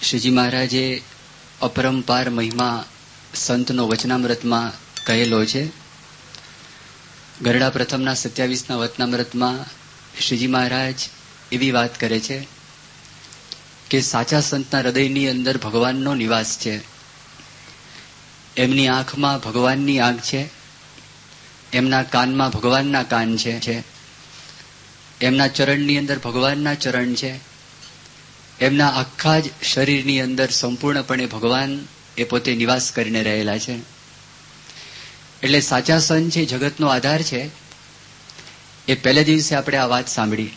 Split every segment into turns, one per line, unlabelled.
શ્રીજી મહારાજે અપરંપાર મહિમા સંતનો વચનામૃતમાં કહેલો છે. ગરડા પ્રથમના 27ના વચનામૃતમાં શ્રીજી મહારાજ એવી વાત કરે છે કે સાચા સંતના હૃદયની અંદર ભગવાનનો નિવાસ છે. એમની આંખમાં ભગવાનની આંખ છે, એમના કાનમાં ભગવાનના કાન છે, એમના ચરણની અંદર ભગવાનના ચરણ છે, એમના આખા જ શરીરની અંદર સંપૂર્ણપણે ભગવાન એ પોતે નિવાસ કરીને રહેલા છે. એટલે સાચા સંત છે, જગતનો આધાર છે. એ પહેલે દિવસે આપણે આ વાત સાંભળી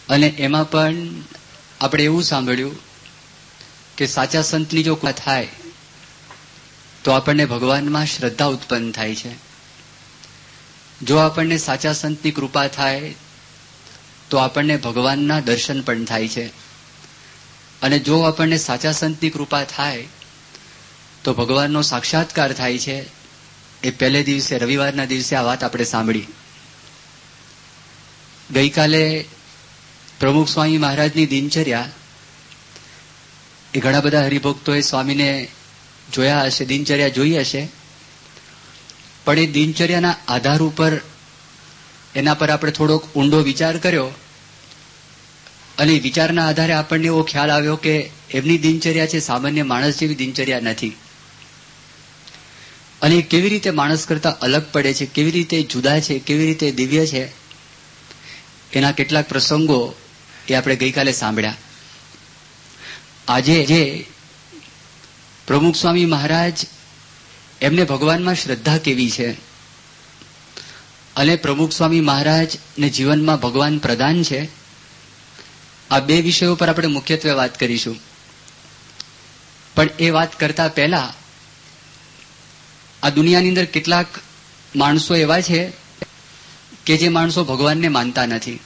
અને એમાં પણ આપણે એવું સાંભળ્યું કે સાચા સંતની જો કૃપા થાય તો આપણને ભગવાનમાં શ્રદ્ધા ઉત્પન્ન થાય છે. જો આપણને સાચા સંતની કૃપા થાય તો આપણને ભગવાનના દર્શન પણ થાય છે. અને જો આપણને સાચા સંતની કૃપા થાય તો ભગવાનનો સાક્ષાત્કાર થાય છે. એ પહેલે દિવસે રવિવારના દિવસે આ વાત આપણે સાંભળી. ગઈકાલે પ્રમુખ સ્વામી મહારાજની દિનચર્યા એ ઘણા બધા હરિભક્તોએ સ્વામીને જોયા હશે, દિનચર્યા જોઈ હશે, પણ એ દિનચર્યાના આધાર ઉપર એના પર આપણે થોડોક ઊંડો વિચાર કર્યો અને વિચારના આધારે આપણને એવો ખ્યાલ આવ્યો કે એમની દિનચર્યા છે સામાન્ય માણસ જેવી દિનચર્યા નથી. અને કેવી રીતે માણસ કરતા અલગ પડે છે, કેવી રીતે જુદા છે, કેવી રીતે દિવ્ય છે, એના કેટલાક પ્રસંગો એ આપણે ગઈકાલે સાંભળ્યા. આજે જે પ્રમુખ સ્વામી મહારાજ એમને ભગવાનમાં શ્રદ્ધા કેવી છે અને પ્રમુખ સ્વામી મહારાજને જીવનમાં ભગવાન પ્રધાન છે, આ બે વિષયો પર આપણે મુખ્યત્વે વાત કરીશું. પણ એ વાત કરતા પહેલા આ દુનિયાની અંદર કેટલાક માણસો એવા છે કે જે માણસો ભગવાનને માનતા નથી.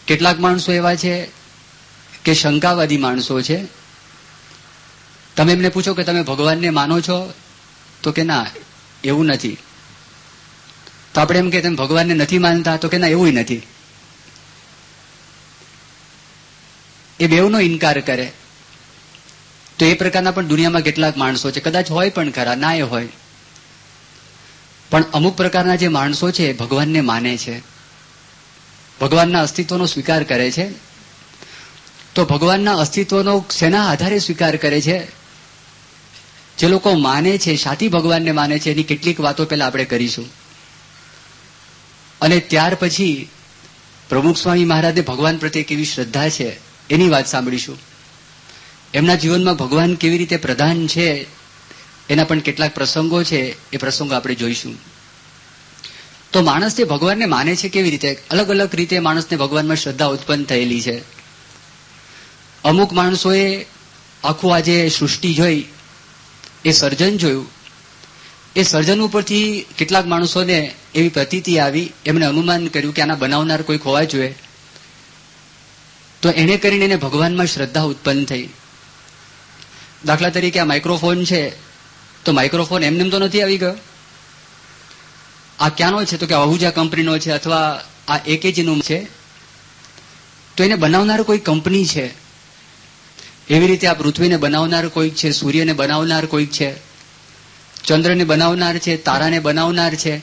કેટલાક માણસો એવા છે કે શંકાવાદી માણસો છે. તમે એમને પૂછો કે તમે ભગવાનને માનો છો તો કે ના એવું નથી. તો આપણે એમ કે તમે ભગવાનને નથી માનતા તો કે ના એવું નથી. એ બેવનો ઇનકાર કરે. તો એ પ્રકારના પણ દુનિયામાં કેટલાક માણસો છે, કદાચ હોય પણ ખરા, ના એ હોય. પણ અમુક પ્રકારના જે માણસો છે ભગવાનને માને છે, ભગવાનના અસ્તિત્વનો સ્વીકાર કરે છે. તો ભગવાનના અસ્તિત્વનો શેના આધારે સ્વીકાર કરે છે? જે લોકો માને છે, સાથી ભગવાનને માને છે, એની કેટલીક વાતો પહેલા આપણે કરીશું. અને ત્યાર પછી પ્રમુખ સ્વામી મહારાજને ભગવાન પ્રત્યે કેવી શ્રદ્ધા છે એની વાત સાંભળીશું. એમના જીવનમાં ભગવાન કેવી રીતે પ્રધાન છે એના પણ કેટલાક પ્રસંગો છે, એ પ્રસંગો આપણે જોઈશું. તો માણસ જે ભગવાનને માને છે કેવી રીતે? અલગ અલગ રીતે માણસને ભગવાનમાં શ્રદ્ધા ઉત્પન્ન થયેલી છે. અમુક માણસોએ આખું આજે સૃષ્ટિ જોઈ, એ સર્જન જોયું, એ સર્જન ઉપરથી કેટલાક માણસોને એવી પ્રતીતિ આવી, એમને અનુમાન કર્યું કે આના બનાવનાર કોઈક હોવા જોઈએ. તો એને કરીને એને ભગવાનમાં શ્રદ્ધા ઉત્પન્ન થઈ. દાખલા તરીકે આ માઇક્રોફોન છે, તો માઇક્રોફોન એમને તો નથી આવી ગયો. આ ક્યાંનો છે? તો કે આહુજા કંપનીનો છે અથવા આ એકેજીનું છે. તો એને બનાવનાર કોઈ કંપની છે. એવી રીતે આ પૃથ્વીને બનાવનાર કોઈક છે, સૂર્યને બનાવનાર કોઈક છે, ચંદ્રને બનાવનાર છે, તારાને બનાવનાર છે.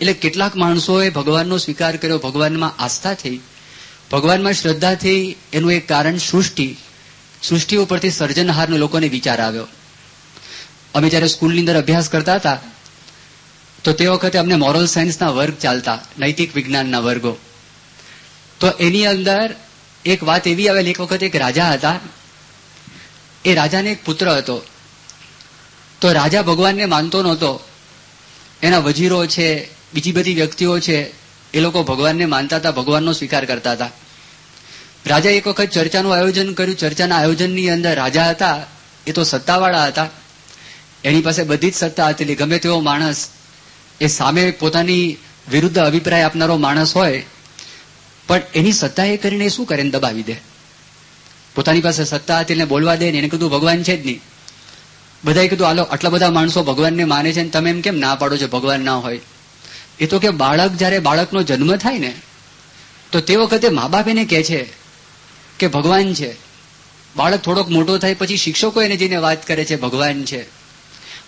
એટલે કેટલાક માણસોએ ભગવાનનો સ્વીકાર કર્યો, ભગવાનમાં આસ્થા થઈ, ભગવાનમાં શ્રદ્ધા થઈ. એનું એક કારણ સૃષ્ટિ ઉપરથી સર્જનહારનો લોકોને વિચાર આવ્યો. અમે જયારે સ્કૂલની અંદર અભ્યાસ કરતા હતા તો તે વખતે અમને મોરલ સાયન્સના વર્ગ ચાલતા, નૈતિક વિજ્ઞાનના વર્ગો. તો એની અંદર એક વાત એવી આવેલી, એક વખત એક રાજા હતા. એ રાજાને એક પુત્ર હતો. તો રાજા ભગવાનને માનતો નહોતો. એના વજીરો છે, બીજી બધી વ્યક્તિઓ છે, એ લોકો ભગવાનને માનતા હતા, ભગવાનનો સ્વીકાર કરતા હતા. રાજા એક વખત ચર્ચાનું આયોજન કર્યું. ચર્ચાના આયોજનની અંદર રાજા હતા, એ તો સત્તાવાળા હતા, એની પાસે બધી જ સત્તા હતી. ગમે તેવો માણસ એ સામે પોતાની વિરુદ્ધ અભિપ્રાય આપનારો માણસ હોય, પણ એની સત્તા એ કરીને શું કરે? દબાવી દે. પોતાની પાસે સત્તા હતી એને બોલવા દે ને. એને કીધું ભગવાન છે જ નહીં. બધાએ કીધું હાલો આટલા બધા માણસો ભગવાનને માને છે ને તમે એમ કેમ ના પાડો છો ભગવાન ના હોય? એ તો કે બાળક જયારે બાળકનો જન્મ થાય ને તો તે વખતે મા બાપ એને કહે છે કે ભગવાન છે. બાળક થોડોક મોટો થાય પછી શિક્ષકો એને જઈને વાત કરે છે ભગવાન છે.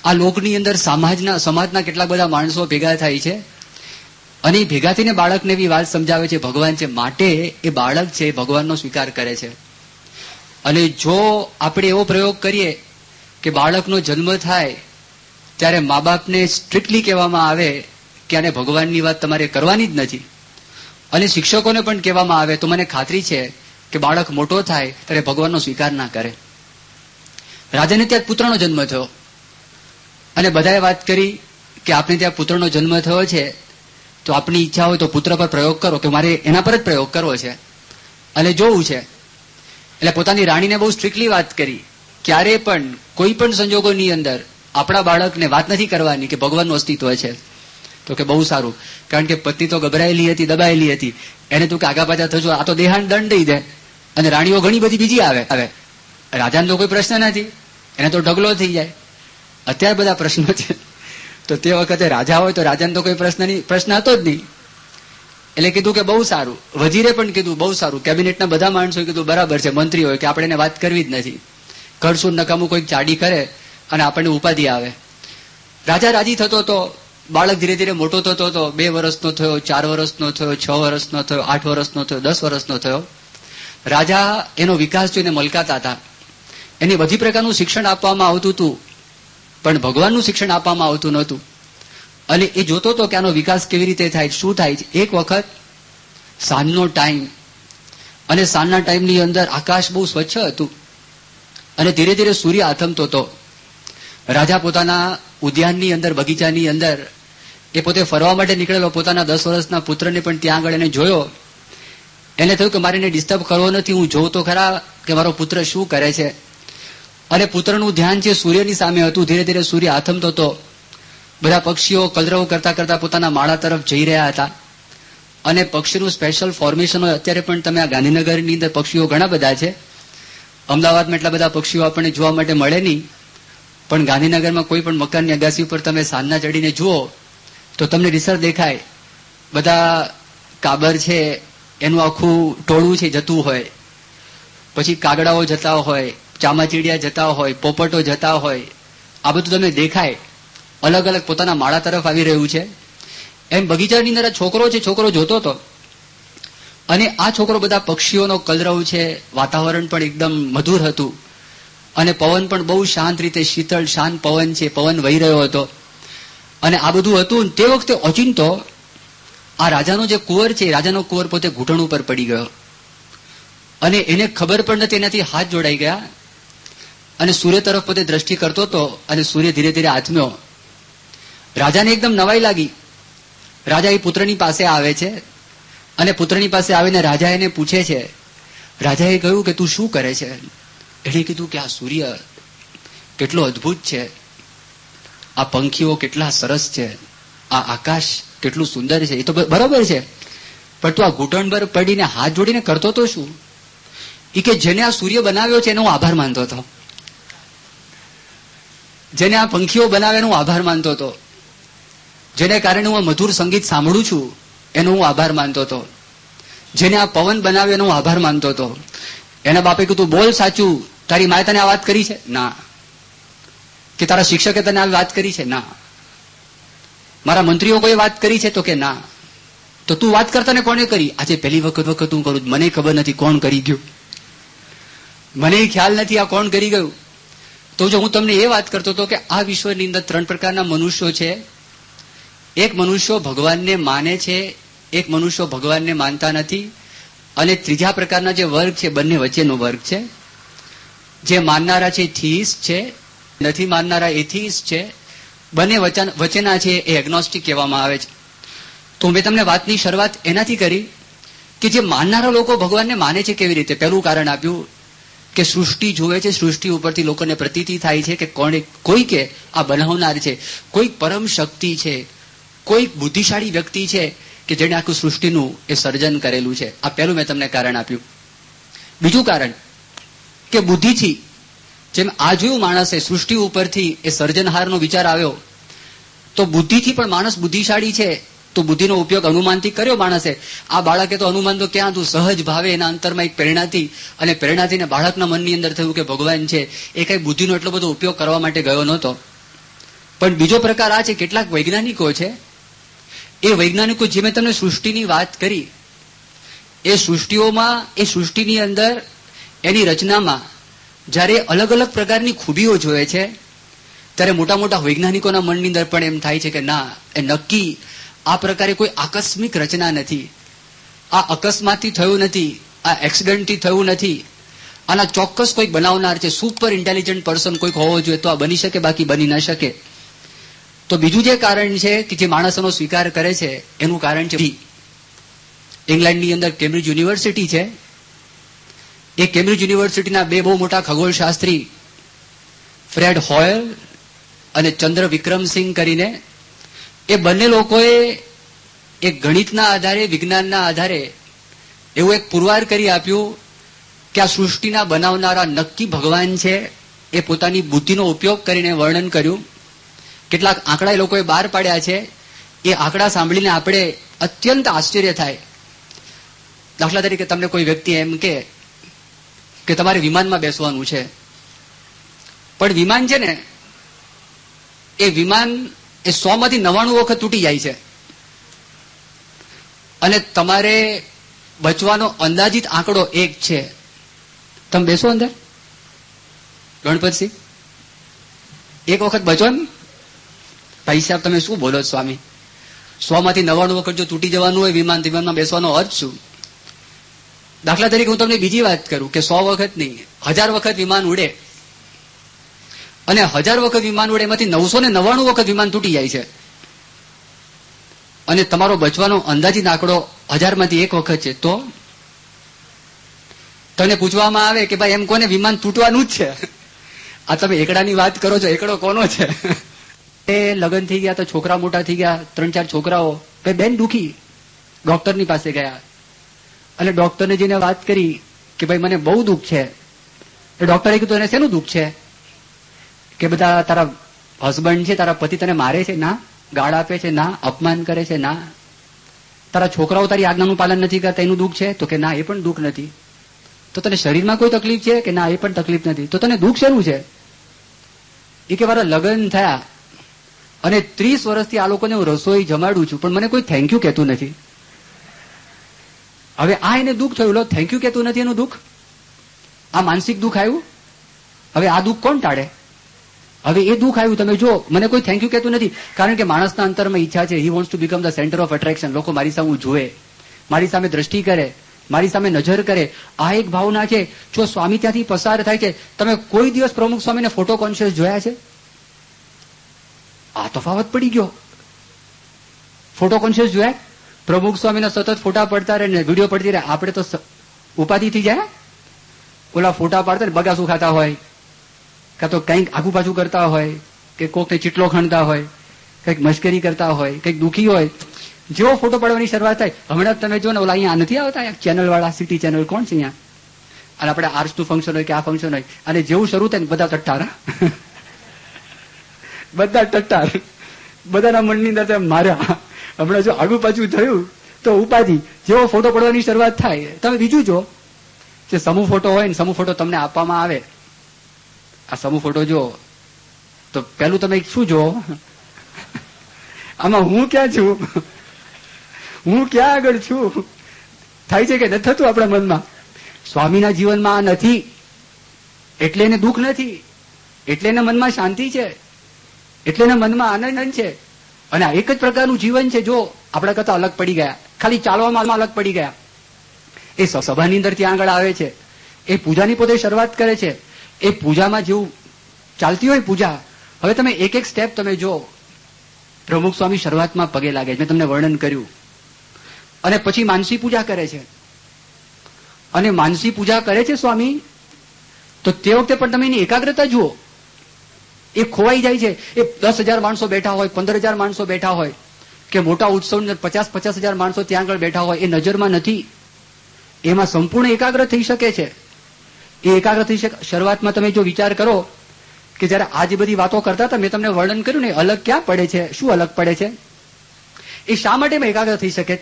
આ લોકની અંદર સમાજના કેટલાક બધા માણસો ભેગા થાય છે અને ભેગા થઈને બાળકને એવી વાત સમજાવે છે ભગવાન છે. માટે એ બાળક છે ભગવાનનો સ્વીકાર કરે છે. અને જો આપણે એવો પ્રયોગ કરીએ કે બાળકનો જન્મ થાય ત્યારે મા બાપને સ્ટ્રિક્ટલી કહેવામાં આવે કે આને ભગવાનની વાત તમારે કરવાની જ નથી, અને શિક્ષકોને પણ કહેવામાં આવે, તો મને ખાતરી છે કે બાળક મોટો થાય ત્યારે ભગવાનનો સ્વીકાર ના કરે. રાજાને ત્યાં પુત્રનો જન્મ થયો અને બધાએ વાત કરી કે આપણે ત્યાં પુત્રનો જન્મ થયો છે, તો આપની ઈચ્છા હોય તો પુત્ર પર પ્રયોગ કરો, કે મારે એના પર જ પ્રયોગ કરવો છે અને જોવું છે. એટલે પોતાની રાણીને બહુ સ્ટ્રિક્ટલી વાત કરી, ક્યારે પણ કોઈ પણ સંજોગોની અંદર આપણા બાળકને વાત નથી કરવાની કે ભગવાનનું અસ્તિત્વ છે. તો કે બહુ સારું, કારણ કે પત્ની તો ગભરાયેલી હતી, દબાયેલી હતી. એને તું કે આગા પાછા થજો, આ તો દેહાન દંડ દઈ દે. અને રાણીઓ ઘણી બધી બીજી આવે. રાજાને તો કોઈ પ્રશ્ન નથી, એને તો ઢગલો થઈ જાય. અત્યારે બધા પ્રશ્નો છે. તો તે વખતે રાજા હોય તો રાજાને તો કોઈ પ્રશ્ન હતો જ નહીં. એટલે કીધું કે બહુ સારું. વજીરે પણ કીધું બહુ સારું. કેબિનેટના બધા માણસોએ કીધું બરાબર છે, મંત્રી હોય કે આપણે એને વાત કરવી જ નથી. કરશું નકામું કોઈક ચાડી કરે અને આપણને ઉપાધિ આવે. રાજા રાજી થતો હતો. બાળક ધીરે ધીરે મોટો થતો હતો. 2 વર્ષનો થયો, 4 વર્ષનો થયો, 6 વર્ષનો થયો, 8 વર્ષનો થયો, 10 વર્ષનો થયો. રાજા એનો વિકાસ જોઈને મલકાતા હતા. એને બધી પ્રકારનું શિક્ષણ આપવામાં આવતું હતું, પણ ભગવાનનું શિક્ષણ આપવામાં આવતું નહોતું. અને એ જોતો હતો કે આનો વિકાસ કેવી રીતે થાય, શું થાય છે. એક વખત સાંજનો ટાઈમ, અને સાંજના ટાઈમની અંદર આકાશ બહુ સ્વચ્છ હતું અને ધીરે ધીરે સૂર્ય આથમતો હતો. રાજા પોતાના ઉદ્યાનની અંદર, બગીચાની અંદર એ પોતે ફરવા માટે નીકળેલો. પોતાના 10 વર્ષના પુત્રને પણ ત્યાં આગળ એને જોયો. એને થયું કે મારે એને ડિસ્ટર્બ કરવો નથી, હું જોઉં તો ખરા કે મારો પુત્ર શું કરે છે. અને પુત્રનું ધ્યાન છે સૂર્યની સામે હતું. ધીરે ધીરે સૂર્ય આથમતો હતો. બધા પક્ષીઓ કલરવ કરતા કરતા પોતાના માળા તરફ જઈ રહ્યા હતા. અને પક્ષીનું સ્પેશિયલ ફોર્મેશન હોય. અત્યારે પણ તમે આ ગાંધીનગરની અંદર પક્ષીઓ ઘણા બધા છે. અમદાવાદમાં એટલા બધા પક્ષીઓ આપણને જોવા માટે મળે નહીં, પણ ગાંધીનગરમાં કોઈ પણ મકાનની અગાસી ઉપર તમે સાંજના ચડીને જુઓ તો તમને રીસર દેખાય. બધા કાબર છે એનું આખું ટોળું છે જતું હોય, પછી કાગડાઓ જતા હોય, ચામાચીડિયા જતા હોય, પોપટો જતા હોય. આ બધું તમને દેખાય. અલગ અલગ પોતાના માળા તરફ આવી રહ્યું છે. એમ બગીચાની અંદર છોકરો છે, છોકરો જોતો હતો. અને આ છોકરો બધા પક્ષીઓનો કલરવ છે. વાતાવરણ પણ એકદમ મધુર હતું અને પવન પણ બહુ શાંત રીતે, શીતળ શાંત પવન છે, પવન વહી રહ્યો હતો. અને આ બધું હતું. તે વખતે ઓચિંતો આ રાજાનો જે કુંવર છે, રાજાનો કુંવર પોતે ઘૂંટણ ઉપર પડી ગયો અને એને ખબર પણ નથી. એનાથી હાથ જોડાઈ ગયા અને સૂર્ય તરફ પોતે દ્રષ્ટિ કરતો હતો અને સૂર્ય ધીરે ધીરે આથમ્યો. રાજાને એકદમ નવાઈ લાગી. રાજા એ પુત્રની પાસે આવે છે અને પુત્રની પાસે આવીને રાજા એને પૂછે છે. રાજાએ કહ્યું કે તું શું કરે છે? એણે કીધું કે આ સૂર્ય કેટલો અદ્ભુત છે, આ પંખીઓ કેટલા સરસ છે, આ આકાશ કેટલું સુંદર છે. એ તો બરોબર છે, પણ તું આ ઘૂંટણ પર પડીને હાથ જોડીને કરતો તો શું? એ કે જેને આ સૂર્ય બનાવ્યો છે એનો હું આભાર માનતો હતો, જેને આ પંખીઓ બનાવે એનો હું આભાર માનતો હતો, જેને કારણે હું મધુર સંગીત સાંભળું છું એનો હું આભાર માનતો હતો, જેને આ પવન બનાવ્યો એનો હું આભાર માનતો હતો. એના બાપે કીધું બોલ સાચું, તારી માએ તને આ વાત કરી છે? ના. કે તારા શિક્ષકે તને આ વાત કરી છે? ના. મારા મંત્રીઓ કોઈ વાત કરી છે? તો કે ના. તો તું વાત કરતા ને કોને કરી? આજે પહેલી વખત હું કરું, મને ખબર નથી કોણ કરી ગયું, મને ખ્યાલ નથી આ કોણ કરી ગયું. તો જો હું તમને એ વાત કરતો હતો કે આ વિશ્વની અંદર 3 પ્રકારના મનુષ્યો છે. એક મનુષ્યો ભગવાનને માને છે, એક મનુષ્યો ભગવાનને માનતા નથી, અને ત્રીજા પ્રકારના જે વર્ગ છે બંને વચ્ચેનો વર્ગ છે. જે માનનારા છે થિઈસ્ટ છે, નથી માનનારા એથિઈસ્ટ છે. બંને વચ્ચેના છે એ એગ્નોસ્ટિક કહેવામાં આવે છે. તો મેં તમને વાતની શરૂઆત એનાથી કરી કે જે માનનારા લોકો ભગવાનને માને છે કેવી રીતે. પહેલું કારણ આપ્યું કે સૃષ્ટિ જુએ છે, સૃષ્ટિ ઉપરથી લોકોને પ્રતીતિ થાય છે કે કોઈ કે આ બનાવનાર છે, કોઈ પરમ શક્તિ છે, કોઈ બુદ્ધિશાળી વ્યક્તિ છે કે જેને આખું સૃષ્ટિનું એ સર્જન કરેલું છે. આ પહેલું મેં તમને કારણ આપ્યું. બીજું કારણ કે બુદ્ધિથી, જેમ આ જોયું માણસે સૃષ્ટિ ઉપરથી એ સર્જનહારનો વિચાર આવ્યો, તો બુદ્ધિથી પણ માણસ બુદ્ધિશાળી છે. તો તો બુદ્ધિનો ઉપયોગ અનુમાનથી કર્યો માણસે. આ બાળકે તો અનુમાન તો ક્યાં હતું, સહજ ભાવે એના અંતરમાં એક પ્રેરણાથી, અને પ્રેરણાથી બાળકના મનની અંદર થયું કે ભગવાન છે. એ કઈ બુદ્ધિનો એટલો બધો ઉપયોગ કરવા માટે ગયો નહોતો. પણ બીજો પ્રકાર આ છે, કેટલાક વૈજ્ઞાનિકો છે. એ વૈજ્ઞાનિકો, જે મેં તમને સૃષ્ટિની વાત કરી, એ સૃષ્ટિઓમાં, એ સૃષ્ટિની અંદર, એની રચનામાં જ્યારે અલગ અલગ પ્રકારની ખૂબીઓ જોવે છે, ત્યારે મોટા મોટા વૈજ્ઞાનિકોના મનની અંદર પણ એમ થાય છે કે ના, એ નક્કી આ પ્રકારે કોઈ આકસ્મિક રચના નથી, આ અકસ્માતથી થયું નથી, આ એક્સિડન્ટથી થયું નથી, આના ચોક્કસ કોઈક બનાવનાર છે, સુપર ઇન્ટેલિજન્ટ પર્સન કોઈક હોવો જોઈએ તો આ બની શકે, બાકી બની ન શકે. તો બીજું જે કારણ છે કે જે માણસોનો સ્વીકાર કરે છે, એનું કારણ છે ઇંગ્લેન્ડની અંદર કેમ્બ્રિજ યુનિવર્સિટી છે. એ કેમ્બ્રિજ યુનિવર્સિટીના બે બહુ મોટા ખગોળશાસ્ત્રી ફ્રેડ હોયલ અને ચંદ્ર વિક્રમસિંહ કરીને, એ બંને લોકોએ એક ગણિતના આધારે, વિજ્ઞાનના આધારે એવું એક પુરવાર કરી આપ્યું કે આ સૃષ્ટિના બનાવનારા નક્કી ભગવાન છે. એ પોતાની બુદ્ધિનો ઉપયોગ કરીને વર્ણન કર્યું. કેટલાક આંકડા એ લોકોએ બહાર પાડ્યા છે. એ આંકડા સાંભળીને આપણે અત્યંત આશ્ચર્ય થાય. દાખલા તરીકે તમને કોઈ વ્યક્તિ એમ કે તમારે વિમાનમાં બેસવાનું છે, પણ વિમાન છે ને, એ વિમાન એ 100 માંથી 99 વખત તૂટી જાય છે, અને તમારે બચવાનો અંદાજિત આંકડો 1 છે. તમે બેસો અંદર, ગણપતસિંહ, 1 વખત બચો ને. ભાઈ સાહેબ, તમે શું બોલો સ્વામી? 100 માંથી 99 વખત જો તૂટી જવાનું હોય વિમાનમાં બેસવાનો અર્થ શું? દાખલા તરીકે હું તમને બીજી વાત કરું કે 100 વખત નહીં, 1000 વખત વિમાન ઉડે, અને 1000 વખત વિમાન ઉડે, એમાંથી 999 વખત વિમાન તૂટી જાય છે, અને તમારો બચવાનો અંદાજિત આંકડો 1000 માંથી 1 વખત છે. તો તને પૂછવામાં આવે કે ભાઈ એમ કોને વિમાન તૂટવાનું જ છે? આ તમે એકડાની વાત કરો છો, એકડો કોનો છે? એ લગ્ન થઈ ગયા તો છોકરા મોટા થઈ ગયા, 3-4 છોકરાઓ. બેન દુખી, ડોક્ટરની પાસે ગયા, અને ડોક્ટરને જઈને વાત કરી કે ભાઈ મને બહુ દુઃખ છે. એ ડોક્ટરે કીધું એને શેનું દુઃખ છે? કે બધા તારા હસબન્ડ છે, તારા પતિ તને મારે છે? ના. ગાળ આપે છે? ના. અપમાન કરે છે? ના. તારા છોકરાઓ તારી આજ્ઞાનું પાલન નથી કરતા, એનું દુઃખ છે? તો કે ના, એ પણ દુઃખ નથી. તો તને શરીરમાં કોઈ તકલીફ છે? કે ના, એ પણ તકલીફ નથી. તો તને દુઃખ શેનું છે? એ કે મારા લગ્ન થયા અને 30 વર્ષથી આ લોકોને હું રસોઈ જમાડું છું, પણ મને કોઈ થેન્ક યુ કહેતું નથી. હવે આ એને દુઃખ થયું, લો થેન્ક યુ કહેતું નથી, એનું દુઃખ. આ માનસિક દુઃખ આવ્યું. હવે આ દુઃખ કોણ ટાળે? હવે એ દુઃખ આવ્યું. તમે જો, મને કોઈ થેન્ક યુ કહેતું નથી, કારણ કે માણસના અંતરમાં ઈચ્છા છે, he wants to become the centre of attraction. લોકો મારી સામે જુએ, મારી સામે દ્રષ્ટિ કરે, મારી સામે નજર કરે. આ એક ભાવના છે. જો સ્વામી ત્યાંથી પસાર થાય છે, તમે કોઈ દિવસ પ્રમુખ સ્વામીને ફોટો કોન્શિયસ જોયા છે? આ તફાવત પડી ગયો. ફોટો કોન્શિયસ જોયા? પ્રમુખ સ્વામીના સતત ફોટા પડતા રહે ને વિડીયો પડતી રહે, આપણે તો ઉપાધિ થઈ જાય. ઓલા ફોટા પાડતા ને બગાસું ખાતા હોય, કાં તો કંઈક આગુ પાછું કરતા હોય, કે કોકને ચીટલો ખણતા હોય, કંઈક મશ્કરી કરતા હોય, કંઈક દુઃખી હોય. જેવો ફોટો પાડવાની શરૂઆત થાય, હમણાં તમે જો ને ઓલા અહીંયા નથી આવતા ચેનલ વાળા, સિટી ચેનલ કોણ છે અહીંયા, અને આપણે આર્ટ્સનું ફંક્શન હોય કે આ ફંક્શન હોય, અને જેવું શરૂ થાય ને બધા ટટ્ટાર, બધા ટટ્ટાર, બધાના મનની અંદર માર્યા. હમણાં જો આગુ પાછું થયું તો ઉપાધિ. જેવો ફોટો પડવાની શરૂઆત થાય, તમે બીજું જો, જે સમૂહ ફોટો હોય ને, સમૂહ ફોટો તમને આપવામાં આવે, આ સમૂહ ફોટો જો, તો પેલું તમે શું જો, આમાં હું ક્યાં છું, હું ક્યાં આગળ છું થાય છે કે નથી થતું આપણા મનમાં? સ્વામીના જીવનમાં આ નથી, એટલે એને દુઃખ નથી, એટલે એને મનમાં શાંતિ છે, એટલે એના મનમાં આનંદ છે. અને આ એક જ પ્રકારનું જીવન છે. જો આપણા કરતા અલગ પડી ગયા, ખાલી ચાલવામાં અલગ પડી ગયા. એ સભાની અંદર ત્યાં આગળ આવે છે, એ પૂજાની પોતે શરૂઆત કરે છે, એ પૂજામાં જેવું ચાલતી હોય પૂજા. હવે તમે એક એક સ્ટેપ તમે જો, પ્રમુખ સ્વામી શરૂઆતમાં પગે લાગે છે, મેં તમને વર્ણન કર્યું, અને પછી માનસી પૂજા કરે છે. અને માનસી પૂજા કરે છે સ્વામી, તો તે વખતે પણ તમે એની એકાગ્રતા જુઓ, એ ખોવાઈ જાય છે. એ 10,000 માણસો બેઠા હોય, 15,000 માણસો બેઠા હોય, કે મોટા ઉત્સવ 50,000 માણસો ત્યાં આગળ બેઠા હોય, એ નજરમાં નથી. એમાં સંપૂર્ણ એકાગ્ર થઈ શકે છે. એ એકાગ્ર થઈ શકે. શરૂઆતમાં તમે જો વિચાર કરો કે જયારે આ જે બધી વાતો કરતા હતા, મેં તમને વર્ણન કર્યું ને, અલગ ક્યાં પડે છે? શું અલગ પડે છે? એ શા માટે એકાગ્ર થઈ શકે?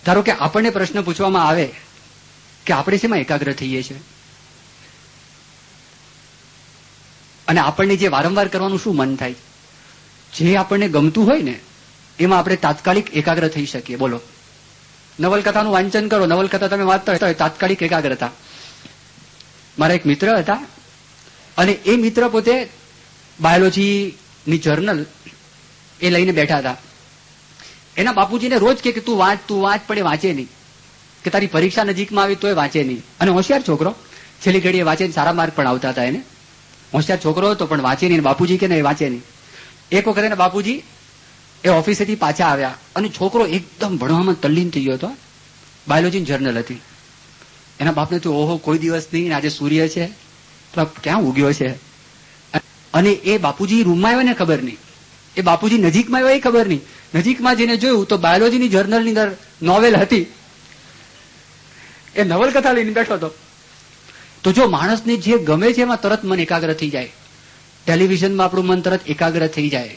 ધારો કે આપણને પ્રશ્ન પૂછવામાં આવે કે આપણે શેમાં એકાગ્ર થઈએ છીએ, અને આપણને જે વારંવાર કરવાનું શું મન થાય, જે આપણને ગમતું હોય ને એમાં આપણે તાત્કાલિક એકાગ્ર થઈ શકીએ. બોલો, નવલકથાનું વાંચન કરો, નવલકથા તમે વાંચતા હોય તાત્કાલિક એકાગ્રતા. મારા એક મિત્ર હતા, અને એ મિત્ર પોતે બાયોલોજીની જર્નલ એ લઈને બેઠા હતા. એના બાપુજીને રોજ કે તું વાંચ પણ એ વાંચે નહીં, કે તારી પરીક્ષા નજીકમાં આવી તોય વાંચે નહીં. અને હોશિયાર છોકરો, છેલ્લી ઘડીએ વાંચે, સારા માર્ક પણ આવતા હતા એને. હોશિયાર છોકરો હતો પણ વાંચે નહીં. બાપુજી કે ને વાંચે નહીં. એક વખત એના બાપુજી એ ઓફિસેથી પાછા આવ્યા, અને છોકરો એકદમ ભણવામાં તલ્લીન થઈ ગયો હતો. બાયોલોજીની જર્નલ હતી. એના બાપને તો ઓહો, કોઈ દિવસ નહીં, આજે સૂર્ય છે તો ક્યાં ઉગ્યો છે. અને એ બાપુજી રૂમમાં આવ્યો ને ખબર નહીં, એ બાપુજી નજીકમાં આવ્યો એ ખબર નહીં. નજીકમાં જઈને જોયું તો બાયોલોજીની જર્નલની અંદર નોવેલ હતી. એ નવલકથા લઈને બેઠો હતો. તો જો માણસને જે ગમે છે એમાં તરત મન એકાગ્ર થઈ જાય. ટેલિવિઝનમાં આપણું મન તરત એકાગ્ર થઈ જાય.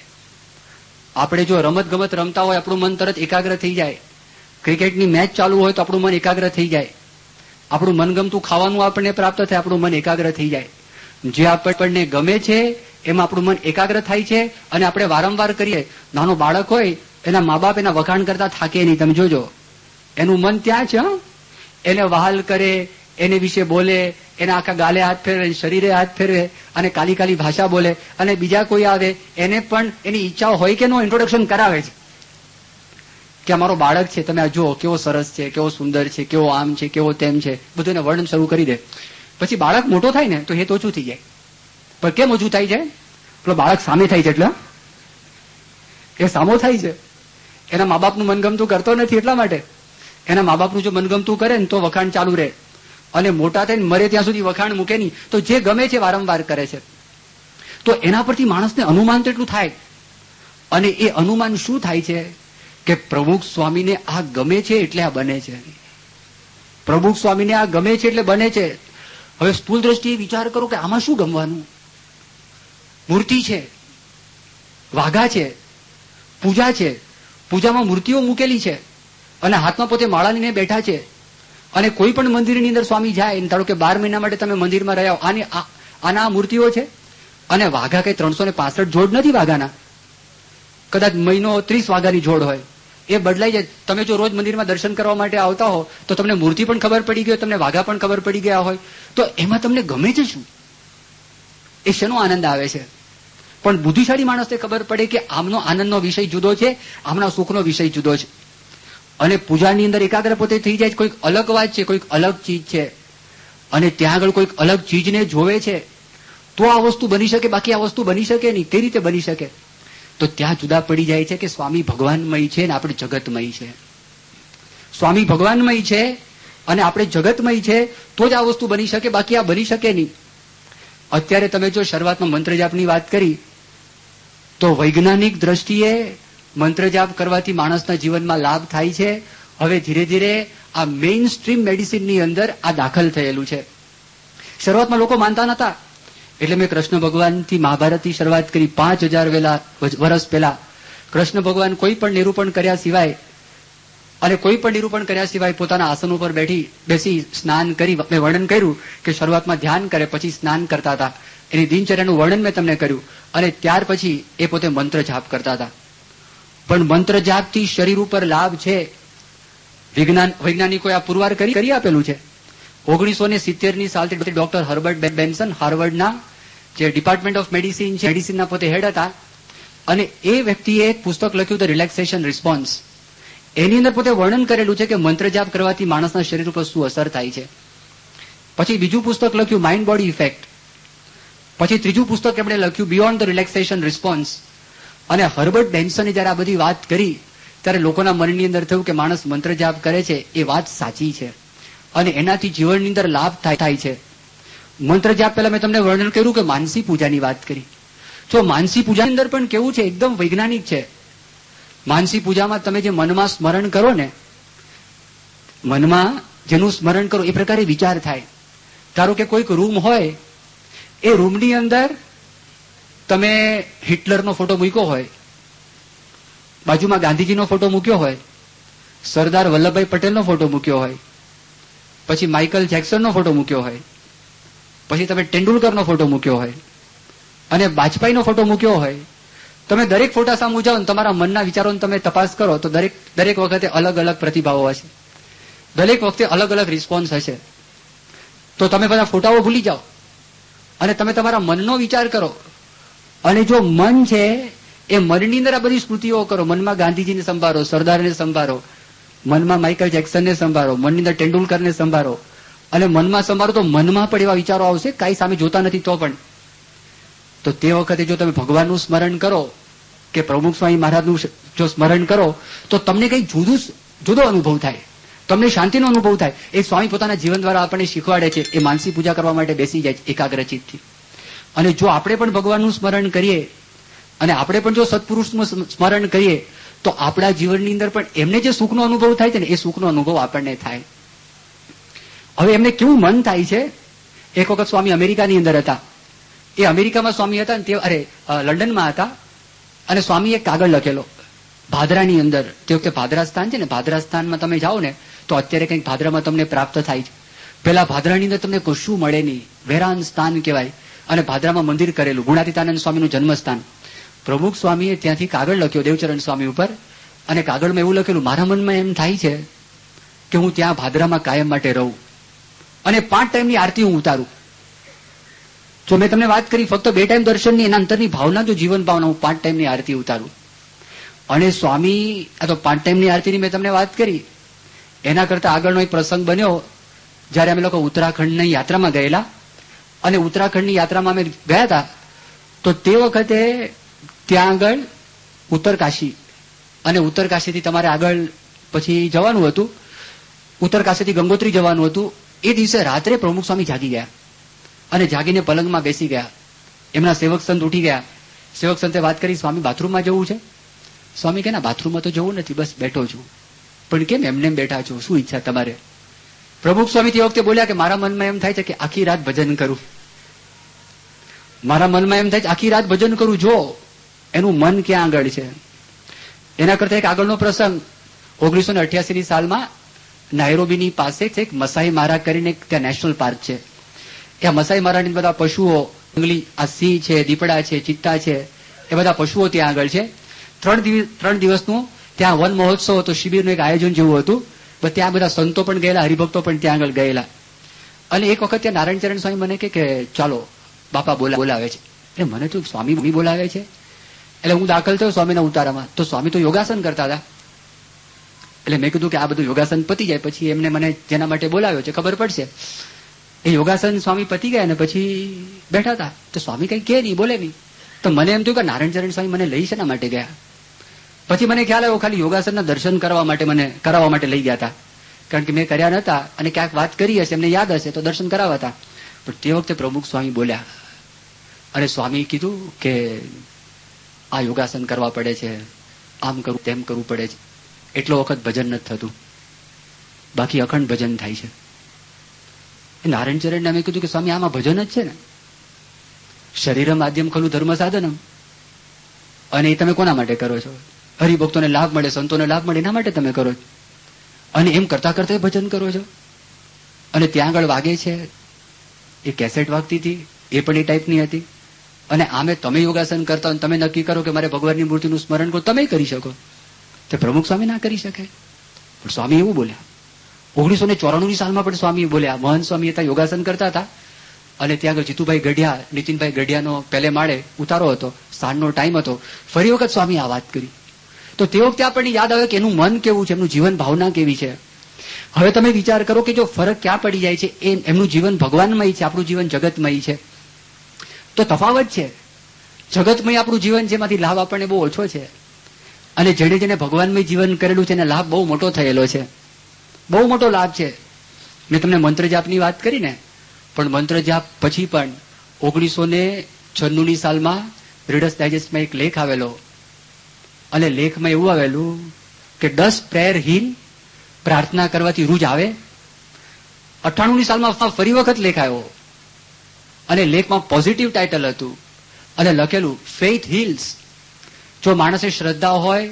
આપણે જો રમત ગમત રમતા હોય આપણું મન તરત એકાગ્ર થઈ જાય. ક્રિકેટની મેચ ચાલુ હોય તો આપણું મન એકાગ્ર થઈ જાય. આપણું મનગમતું ખાવાનું આપણને પ્રાપ્ત થાય, આપણું મન એકાગ્ર થઈ જાય. જે આપણને ગમે છે એમાં આપણું મન એકાગ્ર થાય છે, અને આપણે વારંવાર કરીએ. નાનો બાળક હોય, એના મા બાપ એના વખાણ કરતા થાકે નહીં. તમે જોજો, એનું મન ત્યાં છે. એને વહાલ કરે, એને વિશે બોલે, એના આખા ગાલે હાથ ફેરવે, શરીરે હાથ ફેરવે, અને કાલી કાલી ભાષા બોલે, અને બીજા કોઈ આવે એને પણ એની ઈચ્છા હોય કે નો ઇન્ટ્રોડક્શન કરાવે છે કે અમારો બાળક છે, તમે આ જુઓ કેવો સરસ છે, કેવો સુંદર છે, કેવો આમ છે, કેવો તેમ છે, બધું એને વર્ણન શરૂ કરી દે. પછી બાળક મોટો થાય ને તો હેત ઓછું થઈ જાય. પણ કેમ ઓછું થાય છે? પેલો બાળક સામે થાય છે, એટલે એ સામો થાય છે. એના મા બાપનું મનગમતું કરતો નથી, એટલા માટે. એના મા બાપનું જો મનગમતું કરે ને તો વખાણ ચાલુ રહે, અને મોટા થઈને મરે ત્યાં સુધી વખાણ મૂકે નહીં. તો જે ગમે છે વારંવાર કરે છે. તો એના પરથી માણસને અનુમાન તો એટલું થાય. અને એ અનુમાન શું થાય છે કે પ્રમુખ સ્વામીને આ ગમે છે એટલે આ બને છે. પ્રમુખ સ્વામીને આ ગમે છે એટલે બને છે. હવે સ્થૂળ દ્રષ્ટિએ વિચાર કરો કે આમાં શું ગમવાનું? મૂર્તિ છે, વાઘા છે, પૂજા છે, પૂજામાં મૂર્તિઓ મૂકેલી છે, અને હાથમાં પોતે માળા લઈને બેઠા છે. અને કોઈ પણ મંદિરની અંદર સ્વામી જાય, ધારો કે 12 મહિના માટે તમે મંદિરમાં રહ્યા, આના મૂર્તિઓ છે. અને વાઘા કઈ 365 જોડ નથી વાઘાના, કદાચ મહિનો 30 વાઘાની જોડ હોય, એ બદલાઈ જાય. તમે જો રોજ મંદિરમાં દર્શન કરવા માટે આવતા હો તો તમને મૂર્તિ પણ ખબર પડી ગઈ, તમને વાઘા પણ ખબર પડી ગયા હોય, તો એમાં તમને ગમે છે શું? એ શેનો આનંદ આવે છે? પણ બુદ્ધિશાળી માણસને ખબર પડે કે આમનો આનંદનો વિષય જુદો છે, આમના સુખનો વિષય જુદો છે. અને પૂજાની અંદર એકાગ્ર પોતે થઈ જાય, કોઈક અલગ વાત છે, કોઈક અલગ ચીજ છે, અને ત્યાં આગળ કોઈક અલગ ચીજને જોવે છે તો આ વસ્તુ બની શકે, બાકી આ વસ્તુ બની શકે નહીં. તે રીતે બની શકે. તો ત્યાં જુદા પડી જાય છે કે સ્વામી ભગવાનમય છે ને આપણે જગતમય છે. સ્વામી ભગવાનમય છે અને આપણે જગતમય છે તો જ આ વસ્તુ બની શકે, બાકી આ બની શકે નહીં. અત્યારે તમે જો શરૂઆતમાં મંત્ર જાપની વાત કરી, તો વૈજ્ઞાનિક દ્રષ્ટિએ મંત્ર જાપ કરવાથી માણસના જીવનમાં લાભ થાય છે. હવે ધીરે ધીરે આ મેઇન સ્ટ્રીમ મેડિસિનની અંદર આ દાખલ થયેલું છે. શરૂઆતમાં લોકો માનતા નતા, એટલે મેં કૃષ્ણ ભગવાનથી મહાભારતની શરૂઆત કરી. 5000 વર્ષ પહેલા કૃષ્ણ ભગવાન કોઈ પણ નિરૂપણ કર્યા સિવાય પોતાના આસન ઉપર બેસી સ્નાન કરી. મેં વર્ણન કર્યું કે શરૂઆતમાં ધ્યાન કરે, પછી સ્નાન કરતા હતા. એની દિનચર્યાનું વર્ણન મેં તમને કર્યું. અને ત્યાર પછી એ પોતે મંત્ર જાપ કરતા હતા. પણ મંત્ર જાપથી શરીર ઉપર લાભ છે, વૈજ્ઞાનિકોએ આ પુરવાર કરી આપેલું છે. 1970ની સાલથી ડોક્ટર હર્બર્ટ બેન્સન, હાર્વર્ડના જે ડિપાર્ટમેન્ટ ઓફ મેડિસિન છે, મેડિસિનના પોતે હેડ હતા, અને એ વ્યક્તિએ એક પુસ્તક લખ્યું ધ રિલેક્સેશન રિસ્પોન્સ. એની અંદર પોતે વર્ણન કરેલું છે કે મંત્ર જાપ કરવાથી માણસના શરીર ઉપર શું અસર થાય છે. પછી બીજું પુસ્તક લખ્યું માઇન્ડ બોડી ઇફેક્ટ. પછી ત્રીજું પુસ્તક એમણે લખ્યું બિયોન્ડ ધ રિલેક્સેશન રિસ્પોન્સ. અને હર્બર્ટ બેન્સને જયારે આ બધી વાત કરી ત્યારે લોકોના મનની અંદર થયું કે માણસ મંત્ર જાપ કરે છે એ વાત સાચી છે, અને એનાથી જીવનની અંદર લાભ થાય છે. મંત્ર જાપ પહેલા મેં તમને વર્ણન કર્યું કે માનસી પૂજાની વાત કરી. જો માનસી પૂજાની અંદર પણ કેવું છે, એકદમ વૈજ્ઞાનિક છે. માનસી પૂજામાં તમે જે મનમાં સ્મરણ કરો ને, મનમાં જેનું સ્મરણ કરો એ પ્રકારે વિચાર થાય. ધારો કે કોઈક રૂમ હોય, એ રૂમની અંદર તમે હિટલરનો ફોટો મૂક્યો હોય બાજુમાં ગાંધીજીનો ફોટો મૂક્યો હોય, સરદાર વલ્લભભાઈ પટેલનો ફોટો મૂક્યો હોય, પછી માઇકલ જેક્સનનો ફોટો મૂક્યો હોય, પછી તમે તેંડુલકરનો ફોટો મૂક્યો હોય અને વાજપેયીનો ફોટો મૂક્યો હોય, તમે દરેક ફોટા સામે જાઓ ને તમારા મનના વિચારોને તમે તપાસ કરો તો દરેક વખતે અલગ અલગ પ્રતિભાવો હશે, દરેક વખતે અલગ અલગ રિસ્પોન્સ હશે. તો તમે બધા ફોટાઓ ભૂલી જાઓ અને તમે તમારા મનનો વિચાર કરો. અને જો મન છે એ મનની અંદર આ બધી સ્મૃતિઓ કરો. મનમાં ગાંધીજીને સંભાળો, સરદારને સંભાળો, મનમાં માઇકલ જેક્સનને સંભાળો, મનની અંદર તેંડુલકરને સંભાળો અને મનમાં સંભાળો તો મનમાં પણ એવા વિચારો આવશે, કાંઈ સામે જોતા નથી તો પણ. તો તે વખતે જો તમે ભગવાનનું સ્મરણ કરો કે પ્રમુખ સ્વામી મહારાજનું જો સ્મરણ કરો તો તમને કંઈક જુદો અનુભવ થાય, તમને શાંતિનો અનુભવ થાય. એ સ્વામી પોતાના જીવન દ્વારા આપણને શીખવાડે છે. એ માનસી પૂજા કરવા માટે બેસી જાય એકાગ્રચિતથી. અને જો આપણે પણ ભગવાનનું સ્મરણ કરીએ અને આપણે પણ જો સત્પુરુષનું સ્મરણ કરીએ તો આપણા જીવનની અંદર પણ એમને જે સુખનો અનુભવ થાય છે ને એ સુખનો અનુભવ આપણને થાય. હવે એમને કેવું મન થાય છે. એક વખત સ્વામી અમેરિકાની અંદર હતા. એ અમેરિકામાં સ્વામી હતા ને તે લંડનમાં હતા અને સ્વામીએ એક કાગળ લખેલો ભાદરાની અંદર. તે વખતે ભાદરા સ્થાન છે ને, ભાદરા સ્થાનમાં તમે જાઓ ને તો અત્યારે કંઈક ભાદરામાં તમને પ્રાપ્ત થાય છે. પેલા ભાદરાની અંદર તમને કશું મળે નહીં, વેરાન સ્થાન કહેવાય. અને ભાદરામાં મંદિર કરેલું, ગુણાતીતાનંદ સ્વામીનું જન્મસ્થાન. પ્રમુખ સ્વામીએ ત્યાંથી કાગળ લખ્યો દેવચરણ સ્વામી ઉપર અને કાગળમાં એવું લખેલું, મારા મનમાં એમ થાય છે કે હું ત્યાં ભાદરામાં કાયમ માટે રહું અને 5 ટાઈમની આરતી હું ઉતારું. જો મેં તમને વાત કરી ફક્ત 2 ટાઈમ દર્શનની, એના અંતરની ભાવના, જો જીવન ભાવના, હું 5 ટાઈમની આરતી ઉતારું. અને સ્વામી આ તો 5 ટાઈમની આરતીની મેં તમને વાત કરી. એના કરતા આગળનો એક પ્રસંગ બન્યો જયારે અમે લોકો ઉત્તરાખંડની યાત્રામાં ગયેલા. અને ઉત્તરાખંડની યાત્રામાં અમે ગયા હતા તો તે વખતે ત્યાં આગળ ઉત્તરકાશી, અને ઉત્તરકાશીથી તમારે આગળ પછી જવાનું હતું, ઉત્તરકાશીથી ગંગોત્રી જવાનું હતું. એ દિવસે રાત્રે પ્રમુખ સ્વામી જાગી ગયા અને જાગીને પલંગમાં બેસી ગયા. એમના સેવક સંત ઉઠી ગયા. સેવક સંતે વાત કરી, સ્વામી બાથરૂમમાં જવું છે? સ્વામી કે ના, બાથરૂમમાં તો જવું નથી, બસ બેઠો છું. પણ કેમ એમને બેઠા છો, શું ઈચ્છા તમારે? પ્રમુખ સ્વામી તે વખતે બોલ્યા કે મારા મનમાં એમ થાય છે કે આખી રાત ભજન કરું. મારા મનમાં એમ થાય છે આખી રાત ભજન કરું. જો એનું મન ક્યાં આગળ છે. એના કરતા એક આગળનો પ્રસંગ 1988ની સાલમાં નાયરોબીની પાસે એક મસાઈ મારા કરીને ત્યાં નેશનલ પાર્ક છે. ત્યાં મસાઈ મારાની બધા પશુઓ, જંગલી આ સિંહ છે, દીપડા છે, ચિત્તા છે, એ બધા પશુઓ ત્યાં આગળ છે. 3 દિવસનું ત્યાં વન મહોત્સવ હતો, શિબિરનું એક આયોજન જેવું હતું. ત્યાં બધા સંતો પણ ગયેલા, હરિભક્તો પણ ત્યાં આગળ ગયેલા. અને એક વખત ત્યાં નારાયણચરણ સ્વામી મને કે ચાલો બાપા બોલાવે છે. એટલે મને તો સ્વામી બોલાવે છે. એટલે હું દાખલ થયો સ્વામીના ઉતારામાં તો સ્વામી તો યોગાસન કરતા હતા. એટલે મેં કીધું કે આ બધું યોગાસન પતી જાય પછી એમને મને જેના માટે બોલાવ્યો છે ખબર પડશે. એ યોગાસન સ્વામી પતી ગયા ને પછી બેઠા હતા તો સ્વામી કઈ કે નહીં, બોલે નહીં. તો મને એમ થયું કે નારાયણચરણ સ્વામી મને લઈ શેના માટે ગયા. પછી મને ખ્યાલ આવ્યો ખાલી યોગાસનના દર્શન કરવા માટે મને કરાવવા માટે લઈ ગયા હતા, કારણ કે મેં કર્યા નતા અને ક્યાંક વાત કરી હશે, એમને યાદ હશે તો દર્શન કરાવવા હતા. પણ તે વખતે પ્રમુખ સ્વામી બોલ્યા અને સ્વામી કીધું કે આ યોગાસન કરવા પડે છે, આમ કરવું તેમ કરવું પડે છે. એટલો વખત ભજન નથી થતું, બાકી અખંડ ભજન થાય છે. નારાયણચરણને અમે કીધું કે સ્વામી આમાં ભજન જ છે ને, શરીરમ આદ્યમ ખલું ધર્મ સાધનમ, અને એ તમે કોના માટે કરો છો? હરિભક્તોને લાભ મળે, સંતોને લાભ મળે એના માટે તમે કરો છો. અને એમ કરતા કરતા ભજન કરો છો. અને ત્યાં આગળ વાગે છે એ કેસેટ વાગતી હતી, એ પણ એ ટાઈપની હતી. અને આમે તમે યોગાસન કરતા હોય તમે નક્કી કરો કે મારે ભગવાનની મૂર્તિનું સ્મરણ કરો, તમે કરી શકો. તે પ્રમુખ સ્વામી ના કરી શકે. પણ સ્વામી એવું બોલ્યા. 1994ની સાલમાં પણ સ્વામી બોલ્યા. મહંત સ્વામી હતા, યોગાસન કરતા હતા અને ત્યાં આગળ જીતુભાઈ ગઢિયા, નીતિનભાઈ ગઢિયાનો પહેલે માળે ઉતારો હતો, સાંજનો ટાઈમ હતો. ફરી વખત સ્વામી આ વાત કરી. તો તે વખતે આપણને યાદ આવે કે એનું મન કેવું છે, એમનું જીવન ભાવના કેવી છે. હવે તમે વિચાર કરો કે જો ફરક ક્યાં પડી જાય છે, એમનું જીવન ભગવાનમય છે, આપણું જીવન જગતમય છે. તો તફાવત છે. જગતમય આપણું જીવન છે, એમાંથી લાભ આપણને બહુ ઓછો છે. અને જેને ભગવાનમય જીવન કરેલું છે એને લાભ બહુ મોટો થયેલો છે, બહુ મોટો લાભ છે. મેં તમને મંત્ર જાપની વાત કરી ને, પણ મંત્ર જાપ પછી પણ 1996ની સાલમાં રીડર્સ ડાયજેસ્ટમાં એક લેખ આવેલો અને લેખમાં એવું આવેલું કે 10 પ્રેયર હીલ, પ્રાર્થના કરવાથી રૂજ આવે. 98ની સાલમાં ફરી વખત લેખ આવ્યો અને લેખમાં પોઝિટિવ ટાઇટલ હતું અને લખેલું ફેઇથ હીલ્સ. જો માણસે શ્રદ્ધા હોય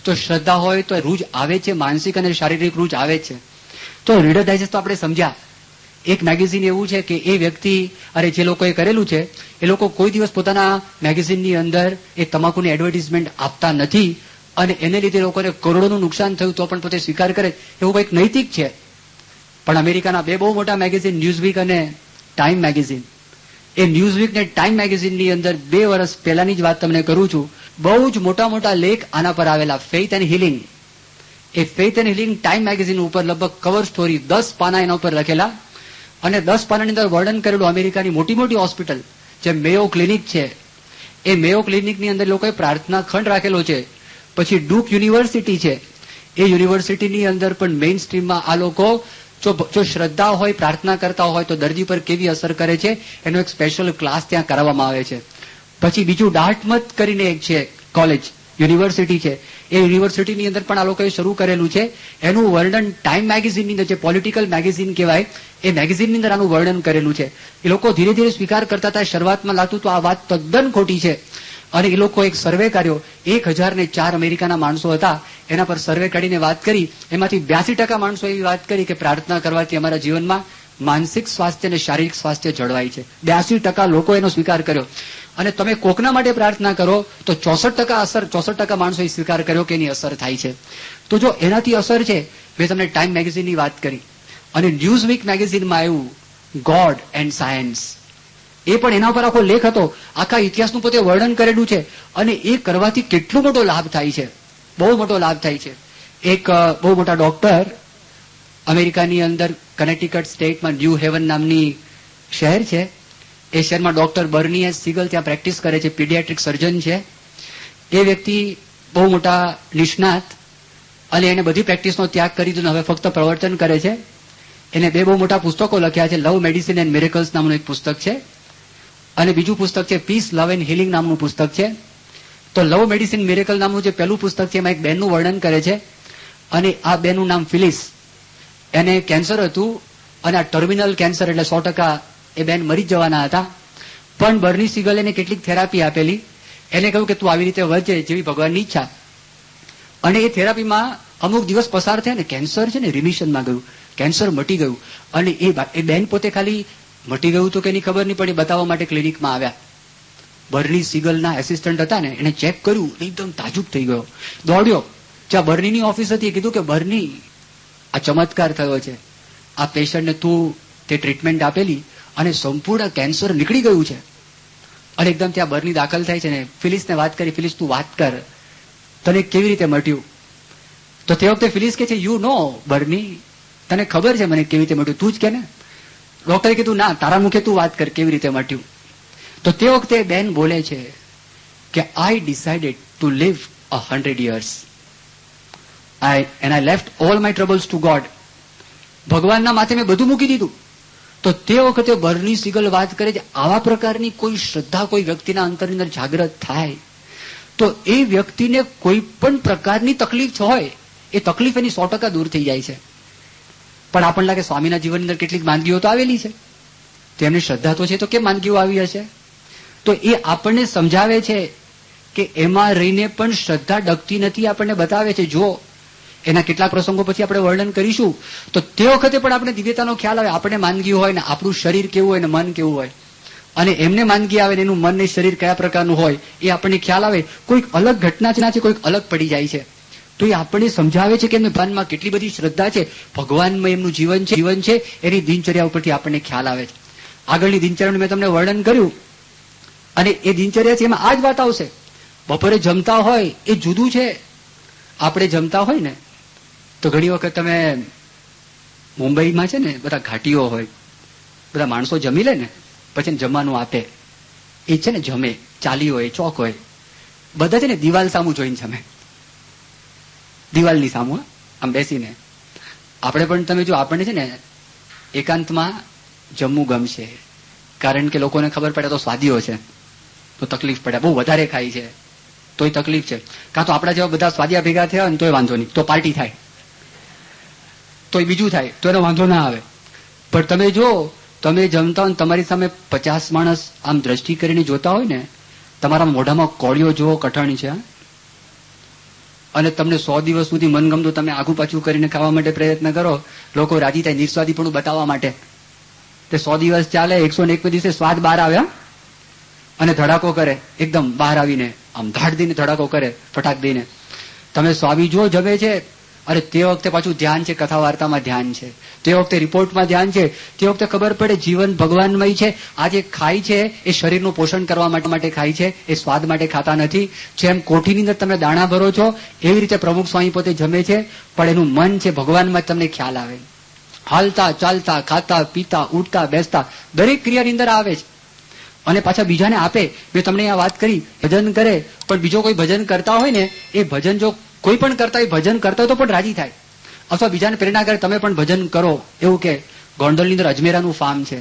તો શ્રદ્ધા હોય તો રૂજ આવે છે, માનસિક અને શારીરિક રૂજ આવે છે. તો રીડર ડાયજેસ્ટ તો આપણે સમજ્યા. એક મેગેઝિન એવું છે કે એ વ્યક્તિ, અરે જે લોકોએ કરેલું છે એ લોકો કોઈ દિવસ પોતાના મેગેઝિનની અંદર એ તમાકુની એડવર્ટિઝમેન્ટ આપતા નથી, અને એને લીધે લોકોને કરોડોનું નુકસાન થયું તો પણ પોતે સ્વીકાર કરે, એવું કંઈક નૈતિક છે. પણ અમેરિકાના બે બહુ મોટા મેગેઝિન, ન્યૂઝવીક અને ટાઈમ મેગેઝિન, એ ન્યૂઝવીક ને ટાઈમ મેગેઝિનની અંદર 2 વર્ષ પહેલાની જ વાત તમને કરું છું, બહુ જ મોટા મોટા લેખ આના પર આવેલા, faith and healing. A faith and healing time magazine ઉપર લગભગ કવર સ્ટોરી 10 પાના એના ઉપર લખેલા, અને 10 પાનાની અંદર વર્ણન કરેલું અમેરિકાની મોટી મોટી હોસ્પિટલ જે મેયો ક્લિનિક છે, એ મેયો ક્લિનિકની અંદર લોકોએ પ્રાર્થના ખંડ રાખેલો છે. પછી ડ્યુક યુનિવર્સિટી છે, એ યુનિવર્સિટીની અંદર પણ મેઇન સ્ટ્રીમમાં આ લોકો જો શ્રદ્ધા હોય, પ્રાર્થના કરતા હોય તો દર્દી પર કેવી અસર કરે છે એનો એક સ્પેશિયલ ક્લાસ ત્યાં કરાવવામાં આવે છે. પછી બીજું ડાર્ટમથ કરીને એક છે કોલેજ, યુનિવર્સિટી છે, એ યુનિવર્સિટીની અંદર પણ આ લોકોએ શરૂ કરેલું છે. એનું વર્ણન ટાઈમ મેગેઝિનની અંદર, જે પોલિટિકલ મેગેઝિન કહેવાય, એ મેગેઝિનની અંદર આનું વર્ણન કરેલું છે. એ લોકો ધીરે ધીરે સ્વીકાર કરતા હતા. શરૂઆતમાં લાગતું તો આ વાત તદ્દન ખોટી છે, અને એ લોકો એક સર્વે કર્યો. 1004 અમેરિકાના માણસો હતા, એના પર સર્વે કાઢીને વાત કરી. એમાંથી 82% માણસો એવી વાત કરી કે પ્રાર્થના કરવાથી અમારા જીવનમાં માનસિક સ્વાસ્થ્ય અને શારીરિક સ્વાસ્થ્ય જળવાય છે. 82% લોકો એનો સ્વીકાર કર્યો. અને તમે કોકના માટે પ્રાર્થના કરો તો 64% માણસોએ સ્વીકાર કર્યો કે એની અસર થાય છે. તો જો એનાથી અસર છે, મેં તમને ટાઈમ મેગેઝિનની વાત કરી, અને ન્યૂઝવીક મેગેઝિનમાં આવ્યું ગોડ એન્ડ સાયન્સ, એ પણ એના પર આખો લેખ હતો, આખા ઇતિહાસનું પોતે વર્ણન કરેલું છે. અને એ કરવાથી કેટલો મોટો લાભ થાય છે, બહુ મોટો લાભ થાય છે. એક બહુ મોટા ડોક્ટર અમેરિકાની અંદર કનેટિકટ સ્ટેટમાં ન્યૂ હેવન નામની શહેર છે, એ શહેરમાં ડોક્ટર બર્ની એસ સિગલ ત્યાં પ્રેક્ટિસ કરે છે, પીડિયાટ્રિક સર્જન છે. એ વ્યક્તિ બહુ મોટા નિષ્ણાત, અને એને બધી પ્રેક્ટિસનો ત્યાગ કરી દીધો, હવે ફક્ત પ્રવર્તન કરે છે. એને 2 બહુ મોટા પુસ્તકો લખ્યા છે. લવ, મેડિસિન એન્ડ મિરેકલ્સ નામનું એક પુસ્તક છે, અને બીજું પુસ્તક છે પીસ, લવ એન્ડ હિલિંગ નામનું પુસ્તક છે. તો લવ, મેડિસિન, મિરેકલ નામનું જે પહેલું પુસ્તક છે એમાં એક બેનનું વર્ણન કરે છે, અને આ બેનનું નામ ફિલિસ. એને કેન્સર હતું, અને આ ટર્મિનલ કેન્સર એટલે 100% એ બેન મરી જ જવાના હતા. પણ બર્ની સિગલ એને કેટલીક થેરાપી આપેલી. એને કહ્યું કે તું આવી રીતે વધજે જેવી ભગવાનની ઈચ્છા. અને એ થેરાપીમાં અમુક દિવસ પસાર થયા ને કેન્સર છે ને રિમિશનમાં ગયું, કેન્સર મટી ગયું. અને એ બેન પોતે ખાલી મટી ગયું તો કે એની ખબર નહીં પડી, બતાવવા માટે ક્લિનિકમાં આવ્યા. બર્ની સિગલના એસિસ્ટન્ટ હતા ને, એને ચેક કર્યું, એકદમ તાજુબ થઈ ગયો, દોડ્યો જ્યાં બર્નીની ઓફિસ હતી. કીધું કે બર્ની, આ ચમત્કાર થયો છે, આ પેશન્ટને તું તે ટ્રીટમેન્ટ આપેલી અને સંપૂર્ણ કેન્સર નીકળી ગયું છે. અને એકદમ ત્યાં બર્ની દાખલ થાય છે ને ફિલિસને વાત કરી, ફિલિસ તું વાત કર, તને કેવી રીતે મટ્યું? તો તે વખતે ફિલિસ કે છે, યુ નો બર્ની, તને ખબર છે મને કેવી રીતે મટ્યું, તું જ કે ને. ડોક્ટરે કીધું ના, તારા મુખે તું વાત કર કેવી રીતે મટ્યું. તો તે વખતે બેન બોલે છે કે I decided to leave 100 years and I left all my troubles to God. ભગવાનના માથે મેં બધું મૂકી દીધું. તો તે વખતે બર્ની સિગલ વાત કરે છે, આવા પ્રકારની કોઈ શ્રદ્ધા કોઈ વ્યક્તિના અંતરની અંદર જાગૃત થાય તો એ વ્યક્તિને કોઈ પણ પ્રકારની તકલીફ હોય, એ તકલીફ એની 100% દૂર થઈ જાય છે. પણ આપણને લાગે સ્વામીના જીવનની અંદર કેટલીક માંદગીઓ તો આવેલી છે, તો એમની શ્રદ્ધા તો છે, તો કેમ માંદગીઓ આવી હશે? તો એ આપણને સમજાવે છે કે એમાં રહીને પણ શ્રદ્ધા ડગતી નથી, આપણને બતાવે છે. જો એના કેટલાક પ્રસંગો પછી આપણે વર્ણન કરીશું, તો તે વખતે પણ આપણે દિવ્યતાનો ખ્યાલ આવે. આપણે માંદગી હોય ને આપણું શરીર કેવું હોય ને મન કેવું હોય, અને એમને માંદગી આવે ને એનું મન ને શરીર કયા પ્રકારનું હોય એ આપણને ખ્યાલ આવે. કોઈક અલગ ઘટના છે, કોઈક અલગ પડી જાય છે, તો એ આપણને સમજાવે છે કે એમના ભાનમાં કેટલી બધી શ્રદ્ધા છે, ભગવાનમાં એમનું જીવન છે, એની દિનચર્યા ઉપરથી આપણને ખ્યાલ આવે છે. આગળની દિનચર્યાનું મેં તમને વર્ણન કર્યું, અને એ દિનચર્યા છે એમાં આ જ વાત આવશે. બપોરે જમતા હોય એ જુદું છે. આપણે જમતા હોય ને તો ઘણી વખત તમે મુંબઈમાં છે ને બધા ઘાટીઓ હોય, બધા માણસો જમી લે ને પછી જમવાનું આપે, એ છે ને જમે, ચાલી હોય, ચોક હોય, બધા છે ને દિવાલ સામું જોઈને જમે, દિવાલની સામું આમ બેસીને. આપણે પણ તમે જો, આપણને છે ને એકાંતમાં જમવું ગમશે, કારણ કે લોકોને ખબર પડે તો સ્વાદીઓ છે તો તકલીફ પડે, બહુ વધારે ખાય છે તોય તકલીફ છે, કાં તો આપણા જેવા બધા સ્વાદિયા ભેગા થયા હોય ને તોય વાંધો નહીં, તો પાર્ટી થાય, તોય બીજું થાય તો એનો વાંધો ના આવે. પણ તમે જો તમે જમતા હોય તમારી સામે 50 માણસ આમ દ્રષ્ટિ કરીને જોતા હોય ને, તમારા મોઢામાં કોળીઓ જુઓ કઠણ છે, અને તમને 100 દિવસ સુધી મનગમતું તમે આગુ પાછું કરીને ખાવા માટે પ્રયત્ન કરો, લોકો રાજી થાય નિસ્વાદીપણું બતાવવા માટે. તે 100 દિવસ ચાલે, 101 દિવસે સ્વાદ બહાર આવ્યા અને ધડાકો કરે, એકદમ બહાર આવીને આમ ધાડ દઈને ધડાકો કરે, ફટાક દઈને. તમે સ્વામી જો જમે છે, અરે તે વખતે પાછું ધ્યાન છે, કથા વાર્તામાં ધ્યાન છે, તે વખતે રિપોર્ટમાં ધ્યાન છે, તે વખતે ખબર પડે જીવન ભગવાનમય છે. આ જે ખાય છે એ શરીરનું પોષણ કરવા માટે ખાય છે, એ સ્વાદ માટે ખાતા નથી. જેમ કોઠીની અંદર તમે દાણા ભરો છો એવી રીતે પ્રમુખ સ્વામી પોતે જમે છે, પણ એનું મન છે ભગવાનમાં, તમને ખ્યાલ આવે. હાલતા ચાલતા ખાતા પીતા ઉઠતા બેસતા દરેક ક્રિયાની અંદર આવે છે. અને પાછા બીજાને આપે. મેં તમને આ વાત કરી, ભજન કરે, પણ બીજો કોઈ ભજન કરતા હોય ને, એ ભજન જો કોઈ પણ કરતા હોય, ભજન કરતા હોય તો પણ રાજી થાય, અથવા બીજાને પ્રેરણા કરે તમે પણ ભજન કરો. એવું કે ગોંડલની અંદર અજમેરાનું ફાર્મ છે,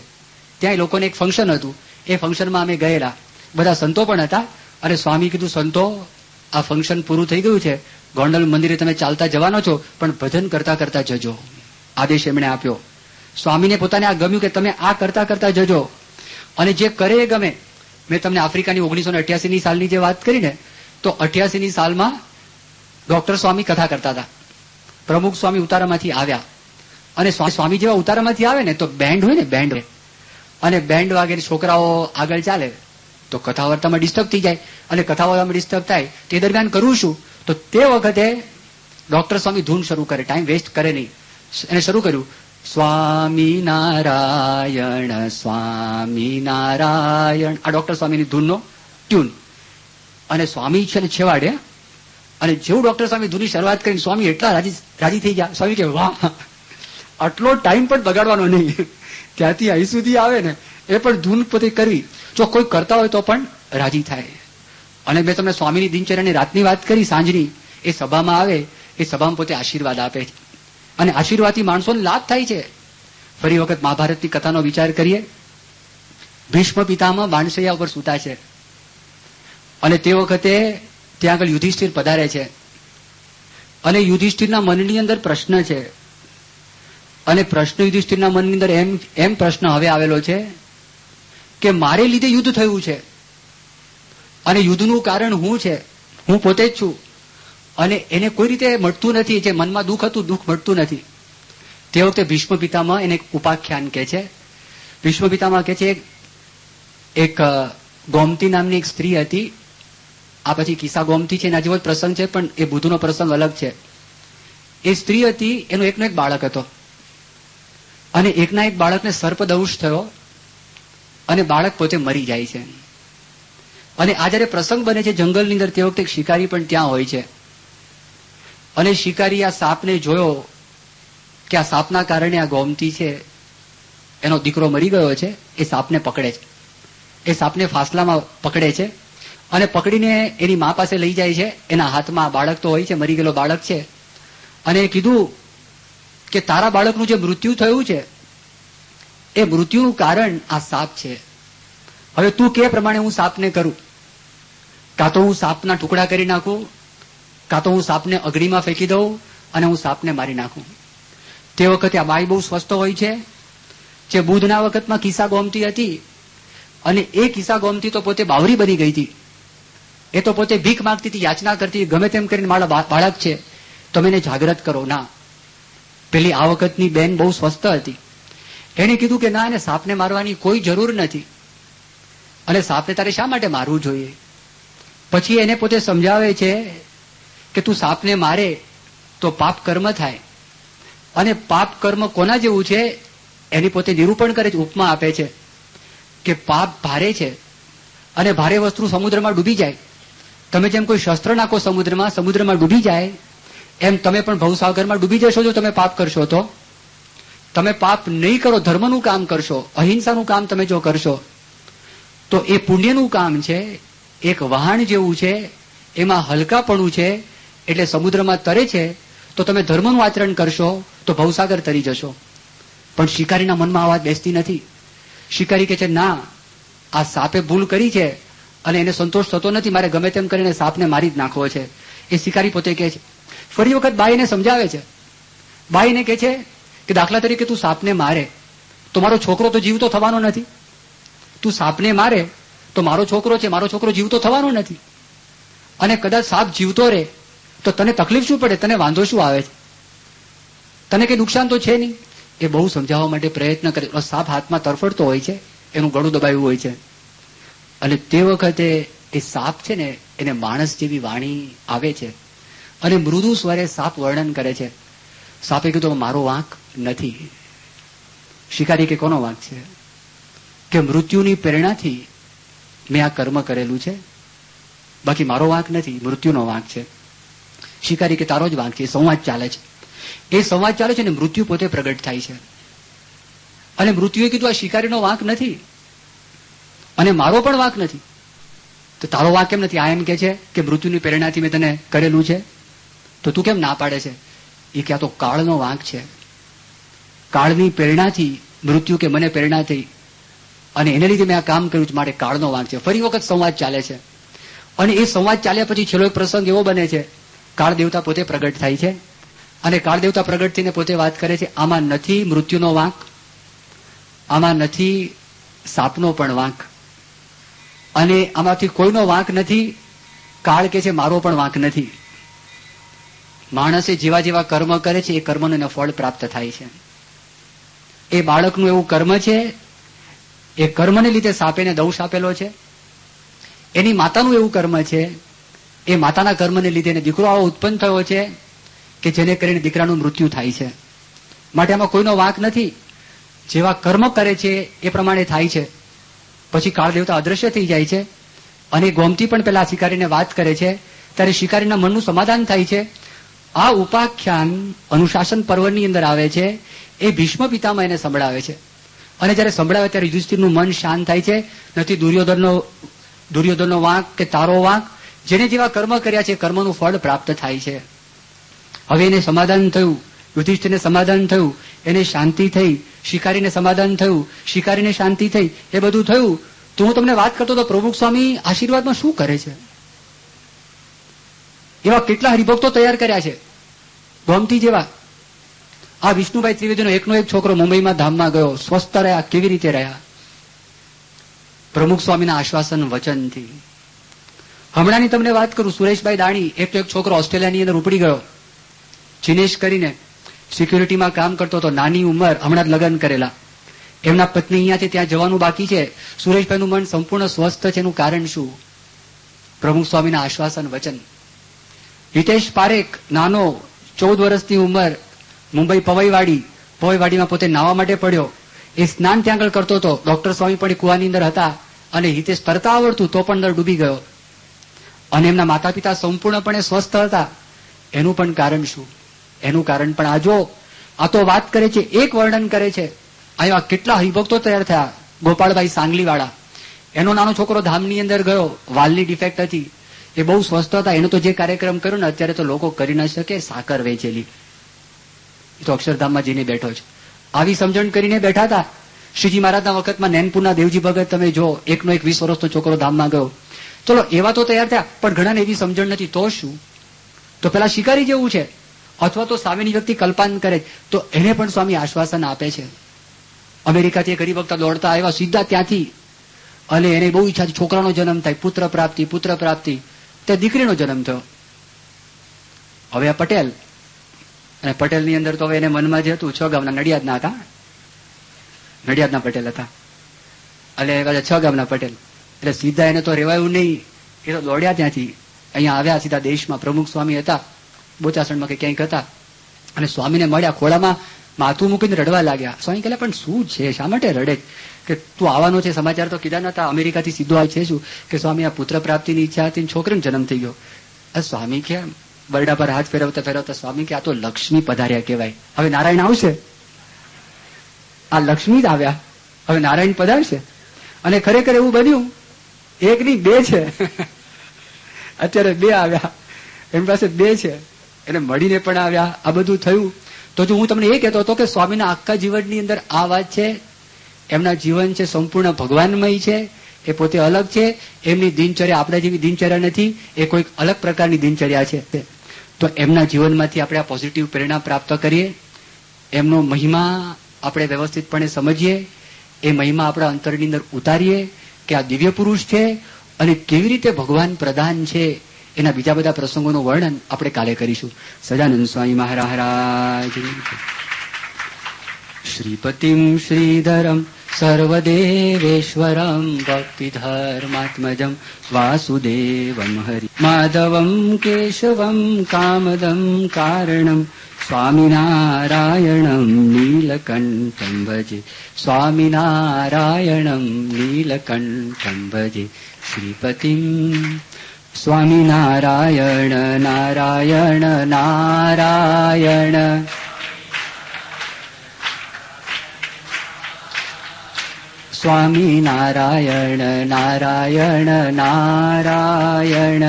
ત્યાં લોકોને એક ફંક્શન હતું. એ ફંક્શનમાં અમે ગયેલા, બધા સંતો પણ હતા. અને સ્વામી કીધું, સંતો આ ફંક્શન પૂરું થઈ ગયું છે, ગોંડલ મંદિરે તમે ચાલતા જવાનો છો, પણ ભજન કરતા કરતા જજો. આદેશ એમણે આપ્યો. સ્વામીને પોતાને આ ગમ્યું કે તમે આ કરતા કરતા જજો, અને જે કરે એ ગમે. મેં તમને આફ્રિકાની 1988ની સાલની જે વાત કરી ને, તો 88ની સાલમાં ડોક્ટર સ્વામી કથા કરતા હતા. પ્રમુખ સ્વામી ઉતારામાંથી આવ્યા, અને સ્વામી જેવા ઉતારામાંથી આવે ને તો બેન્ડ હોય ને, બેન્ડ, અને બેન્ડ વાગે છોકરાઓ આગળ ચાલે તો કથા વાર્તામાં ડિસ્ટર્બ થઈ જાય, અને કથા વાર્તામાં ડિસ્ટર્બ થાય તે દરમિયાન કરું શું, તો તે વખતે ડોક્ટર સ્વામી ધૂન શરૂ કરે, ટાઈમ વેસ્ટ કરે નહીં. એને શરૂ કર્યું, સ્વામી નારાયણ સ્વામી નારાયણ, આ ડોક્ટર સ્વામીની ધૂનનો ટ્યુન. અને સ્વામી છે ને છેવાડે, અને જેવું ડોક્ટર સ્વામી ધૂનની શરૂઆત કરીને સ્વામી એટલા રાજી થઈ ગયા. સ્વામી કે વાહ, આટલો ટાઈમ પણ બગાડવાનો નહીં, ત્યાંથી અહીં સુધી આવે ને એ પણ ધૂન પોતે કરવી. જો કોઈ કરતા હોય તો પણ રાજી થાય. અને મેં તમને સ્વામીની દિનચર્યાની રાતની વાત કરી, સાંજની, એ સભામાં આવે, એ સભામાં પોતે આશીર્વાદ આપે છે, અને આશીર્વાદથી માણસોને લાભ થાય છે. ફરી વખત મહાભારતની કથાનો વિચાર કરીએ. ભીષ્મ પિતામાં બાણસૈયા ઉપર સૂતા છે, અને તે વખતે ત્યાં આગળ યુધિષ્ઠિર પધારે છે, અને યુધિષ્ઠિરના મનની અંદર પ્રશ્ન છે, અને પ્રશ્ન યુધિષ્ઠિરના મનની અંદર એમ પ્રશ્ન હવે આવેલો છે કે મારે લીધે યુદ્ધ થયું છે, અને યુદ્ધનું કારણ હું છે, હું પોતે જ છું, અને એને કોઈ રીતે મળતું નથી. જે મનમાં દુઃખ હતું, દુઃખ મળતું નથી. તે વખતે ભીષ્મ પિતામાં એને ઉપાખ્યાન કહે છે. ભીષ્મ પિતામાં કહે છે, એક ગોમતી નામની એક સ્ત્રી હતી. આ પછી કિસ્સા ગોમતી છે, એના જેવો જ પ્રસંગ છે, પણ એ બુદ્ધનો પ્રસંગ અલગ છે. એ સ્ત્રી હતી, એનો એકનો એક બાળક હતો, અને એકના એક બાળકને સર્પદંશ થયો, અને બાળક પોતે મરી જાય છે. અને આ જયારે પ્રસંગ બને છે જંગલની અંદર, તે વખતે એક શિકારી પણ ત્યાં હોય છે, અને શિકારી આ સાપને જોયો કે આ સાપના કારણે આ ગોમતી છે, એનો દીકરો મરી ગયો છે. એ સાપને પકડે છે, એ સાપને ફાસલામાં પકડે છે, અને પકડીને એની મા પાસે લઈ જાય છે. એના હાથમાં બાળક તો હોય છે, મરી ગયેલો બાળક છે, અને કીધું કે તારા બાળકનું જે મૃત્યુ થયું છે એ મૃત્યુનું કારણ આ સાપ છે. હવે તું કે પ્રમાણે હું સાપને કરું, કાં તો હું સાપના ટુકડા કરી નાખું, કાં તો હું સાપને અગ્નિમાં ફેંકી દઉં અને હું સાપને મારી નાખું. તે વખતે આ બાઈ બહુ સ્વસ્થ હોય છે. જે બુદ્ધના વખતમાં કિસ્સા ગોમતી હતી, અને એ કિસ્સા ગોમતી તો પોતે બાવરી બની ગઈ હતી. એ તો પોતે ભીખ માંગતી હતી, યાચના કરતી, ગમે તેમ કરીને મારા બાળક છે તમે એને જાગ્રત કરો. ના, પેલી આ વખતની બેન બહુ સ્વસ્થ હતી. એને કીધું કે ના, એને સાપને મારવાની કોઈ જરૂર નથી, અને સાપને તારે શા માટે મારવું જોઈએ. પછી એને પોતે સમજાવે છે કે તું સાપને મારે તો પાપ કર્મ થાય, અને પાપ કર્મ કોના જેવું છે એની પોતે નિરૂપણ કરે છે, ઉપમા આપે છે કે પાપ ભારે છે, અને ભારે વસ્તુ સમુદ્રમાં ડૂબી જાય. તમે જેમ કોઈ શસ્ત્ર નાખો સમુદ્રમાં, સમુદ્રમાં ડૂબી જાય, એમ તમે પણ ભવસાગરમાં ડૂબી જશો જો તમે પાપ કરશો તો. તમે પાપ નહીં કરો, ધર્મનું કામ કરશો, અહિંસાનું કામ તમે જો કરશો, તો એ પુણ્યનું કામ છે. એક વહાણ જેવું છે, એમાં હલકાપણું છે, એટલે સમુદ્રમાં તરે છે. તો તમે ધર્મનું આચરણ કરશો તો ભવસાગર તરી જશો. પણ શિકારીના મનમાં આ વાત બેસતી નથી. શિકારી કહે છે ના, આ સાપે ભૂલ કરી છે, અને એને સંતોષ થતો નથી, મારે ગમે તેમ કરીને સાપને મારી જ નાખવો છે. એ શિકારી પોતે કહે છે. ફરી વખત બાઈને સમજાવે છે. બાઈને કહે છે કે દાખલા તરીકે તું સાપને મારે તો મારો છોકરો તો જીવતો થવાનો નથી. તું સાપને મારે તો મારો છોકરો છે, મારો છોકરો જીવતો થવાનો નથી. અને કદાચ સાપ જીવતો રહે તો તને તકલીફ શું પડે, તને વાંધો શું આવે છે, તને કઈ નુકસાન તો છે નહીં. એ બહુ સમજાવવા માટે પ્રયત્ન કરે. સાપ હાથમાં તરફડતો હોય છે, એનું ગળું દબાવ્યું હોય છે, અને તે વખતે એ સાપ છે ને એને માણસ જેવી વાણી આવે છે અને મૃદુ સ્વરે સાપ વર્ણન કરે છે. સાપે કીધું મારો વાંક નથી. શિકારી કે કોનો વાંક છે? કે મૃત્યુની પ્રેરણાથી મેં આ કર્મ કરેલું છે, બાકી મારો વાંક નથી, મૃત્યુનો વાંક છે. શિકારી કે તારો જ વાંક છે. સંવાદ ચાલે છે. એ સંવાદ ચાલે છે ને મૃત્યુ પોતે પ્રગટ થાય છે. અને મૃત્યુએ કીધું આ શિકારીનો વાંક નથી અને મારો પણ વાંક નથી. તો તારો વાંક કેમ નથી? આ એમ કે છે કે મૃત્યુની પ્રેરણાથી મેં તને કરેલું છે, તો તું કેમ ના પાડે છે? એ કે આ તો કાળનો વાંક છે. કાળની પ્રેરણાથી મૃત્યુ કે મને પ્રેરણા થઈ અને એને લીધે મેં આ કામ કર્યું છે, માટે કાળનો વાંક છે. ફરી વખત સંવાદ ચાલે છે અને એ સંવાદ ચાલ્યા પછી છેલ્લો એક પ્રસંગ એવો બને છે, કાળ દેવતા પોતે પ્રગટ થાય છે અને કાળ દેવતા પ્રગટ થઈને પોતે વાત કરે છે, આમાં નથી મૃત્યુનો વાંક, આમાં નથી સાપનો પણ વાંક, અને આમાંથી કોઈનો વાંક નથી. કાળ કે છે મારો પણ વાંક નથી. માણસે જેવા જેવા કર્મ કરે છે એ કર્મનું ફળ પ્રાપ્ત થાય છે. એ બાળકનું એવું કર્મ છે, એ કર્મને લીધે સાપેને દંશ આપેલો છે. એની માતાનું એવું કર્મ છે, એ માતાના કર્મને લીધે એને દીકરો આવો ઉત્પન્ન થયો છે કે જેને કરીને દીકરાનું મૃત્યુ થાય છે. માટે આમાં કોઈનો વાંક નથી. જેવા કર્મ કરે છે એ પ્રમાણે થાય છે. પછી કાળ દેવતા અદ્રશ્ય થઈ જાય છે અને ગોમતી પણ પેલા શિકારીને વાત કરે છે, ત્યારે શિકારીના મનનું સમાધાન થાય છે. આ ઉપાખ્યાન અનુશાસન પર્વની અંદર આવે છે. એ ભીષ્મ પિતામાં એને સંભળાવે છે અને જયારે સંભળાવે ત્યારે યુધિષ્ઠિરનું મન શાંત થાય છે. નથી દુર્યોધનનો વાંક કે તારો વાંક. જેને જેવા કર્મ કર્યા છે કર્મનું ફળ પ્રાપ્ત થાય છે. હવે એને સમાધાન થયું, યુધિષ્ઠિરને સમાધાન થયું, એને શાંતિ થઈ, શિકારીને સમાધાન થયું, શિકારીને શાંતિ થઈ, એ બધું થયું. તો હું તમને વાત કરતો તો પ્રમુખ સ્વામી આશીર્વાદમાં શું કરે છે? એવા કેટલા હરિભક્તો તૈયાર કર્યા છે ગોમતી જેવા. આ વિષ્ણુભાઈ ત્રિવેદીનો એકનો એક છોકરો મુંબઈમાં ધામમાં ગયો, સ્વસ્થ રહ્યા. કેવી રીતે રહ્યા? પ્રમુખ સ્વામીના આશ્વાસન વચનથી. હમણાંની તમને વાત કરું, સુરેશભાઈ દાણી એકનો એક છોકરો ઓસ્ટ્રેલિયાની અંદર ઉપડી ગયો. જીનેશ કરીને સિક્યુરિટીમાં કામ કરતો હતો, નાની ઉંમર, હમણાં જ લગ્ન કરેલા. એમના પત્ની અહીંયાથી ત્યાં જવાનું બાકી છે. સુરેશભાઈનું મન સંપૂર્ણ સ્વસ્થ છે. એનું કારણ શું? પ્રમુખ સ્વામીના આશ્વાસન વચન. હિતેશ પારેખ નાનો, 14 વર્ષની ઉંમર, મુંબઈ પવઈવાડીમાં પોતે નાહવા માટે પડ્યો. એ સ્નાન ત્યાં આગળ કરતો હતો. ડોક્ટર સ્વામી પણ કુવાની અંદર હતા અને હિતેશ તરતા આવડતું તો પણ અંદર ડૂબી ગયો. અને એમના માતા પિતા સંપૂર્ણપણે સ્વસ્થ હતા. એનું પણ કારણ શું? એનું કારણ પણ આ જો, આ તો વાત કરે છે, એક વર્ણન કરે છે. અહીંયા કેટલા હરિભક્તો તૈયાર થયા. ગોપાળભાઈ સાંગલીવાળા, એનો નાનો છોકરો ધામની અંદર ગયો, વાલની ડિફેક્ટ હતી, એ બહુ સ્વસ્થ હતા. એનો તો જે કાર્યક્રમ કર્યો ને અત્યારે તો લોકો કરી ન શકે. સાકર વેચેલી, એ તો અક્ષરધામમાં જઈને બેઠો છે. આવી સમજણ કરીને બેઠા હતા. શ્રીજી મહારાજના વખતમાં નૈનપુરના દેવજી ભગત તમે જો, એકનો એક 20 વર્ષનો છોકરો ધામમાં ગયો. ચલો એવા તો તૈયાર થયા, પણ ઘણાને એવી સમજણ નથી. તો શું? તો પેલા શિકારી જેવું છે, અથવા તો સામેની વ્યક્તિ કલ્પાન કરે તો એને પણ સ્વામી આશ્વાસન આપે છે. અમેરિકાથી એક હરિભક્ત દોડતા આવ્યા સીધા ત્યાંથી, અને એને બહુ ઈચ્છા હતી છોકરાનો જન્મ થાય, પુત્ર પ્રાપ્તિ. તે દીકરીનો જન્મ થયો. હવે આ પટેલ, અને પટેલની અંદર તો હવે એને મનમાં જે હતું, 6 ગામના નડિયાદના હતા, નડિયાદના પટેલ હતા, એટલે 6 ગામના પટેલ. એટલે સીધા એને તો રેવાયું નહીં. એ તો દોડ્યા ત્યાંથી અહીંયા આવ્યા સીધા દેશમાં. પ્રમુખ સ્વામી હતા બોચાસણમાં કે ક્યાંક હતા, અને સ્વામીને મળ્યા, ખોળામાં માથું મૂકીને રડવા લાગ્યા. સ્વામી કહે પણ શું છે, શા માટે રડે? કે તું આવવાનો છે, સમાચાર તો કીધા નતા, અમેરિકાથી સીધો આવે છે શું? કે સ્વામી આ પુત્ર પ્રાપ્તિની ઈચ્છા હતી, છોકરીનો જન્મ થઈ ગયો. સ્વામી કે બરડા પર હાથ ફેરવતા સ્વામી કે આ તો લક્ષ્મી પધાર્યા કહેવાય. હવે નારાયણ આવશે, આ લક્ષ્મી જ આવ્યા, હવે નારાયણ પધારશે. અને ખરેખર એવું બન્યું, એક નહીં 2 છે. અત્યારે 2 આવ્યા, એમની પાસે 2 છે, એને મળીને પણ આવ્યા. આ બધું થયું. તો જો હું તમને એ કહેતો હતો કે સ્વામીના આખા જીવનની અંદર આ વાત છે. એમના જીવન છે સંપૂર્ણ ભગવાનમય છે. એ પોતે અલગ છે. એમની દિનચર્યા આપણા જેવી દિનચર્યા નથી. એ કોઈક અલગ પ્રકારની દિનચર્યા છે. તો એમના જીવનમાંથી આપણે આ પોઝિટિવ પ્રેરણા પ્રાપ્ત કરીએ, એમનો મહિમા આપણે વ્યવસ્થિતપણે સમજીએ, એ મહિમા આપણા અંતરની અંદર ઉતારીએ કે આ દિવ્ય પુરુષ છે અને કેવી રીતે ભગવાન પ્રધાન છે એના બીજા બધા પ્રસંગોનું વર્ણન આપણે કાલે કરીશું. સજાનંદ સ્વામી મહારાજ. શ્રીપતિમ શ્રીધરમ સર્વદેવેશ્વરમ ભક્તિધર્માત્મજમ વાસુદેવમ હરિ માધવમ કેશવમ કામદમ કારણમ સ્વામિનારાયણમ નીલકંઠમ ભજે સ્વામિનારાયણમ નીલકંઠમ ભજે શ્રીપતિમ સ્વામિનારાયણ નારાયણ નારાયણ સ્વામિનારાયણ નારાયણ નારાયણ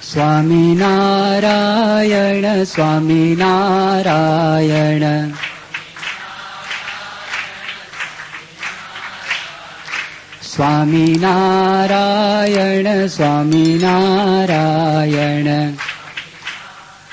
સ્વામિનારાયણ સ્વામિનારાયણ સ્વામિનારાયણ સ્વામિનારાયણ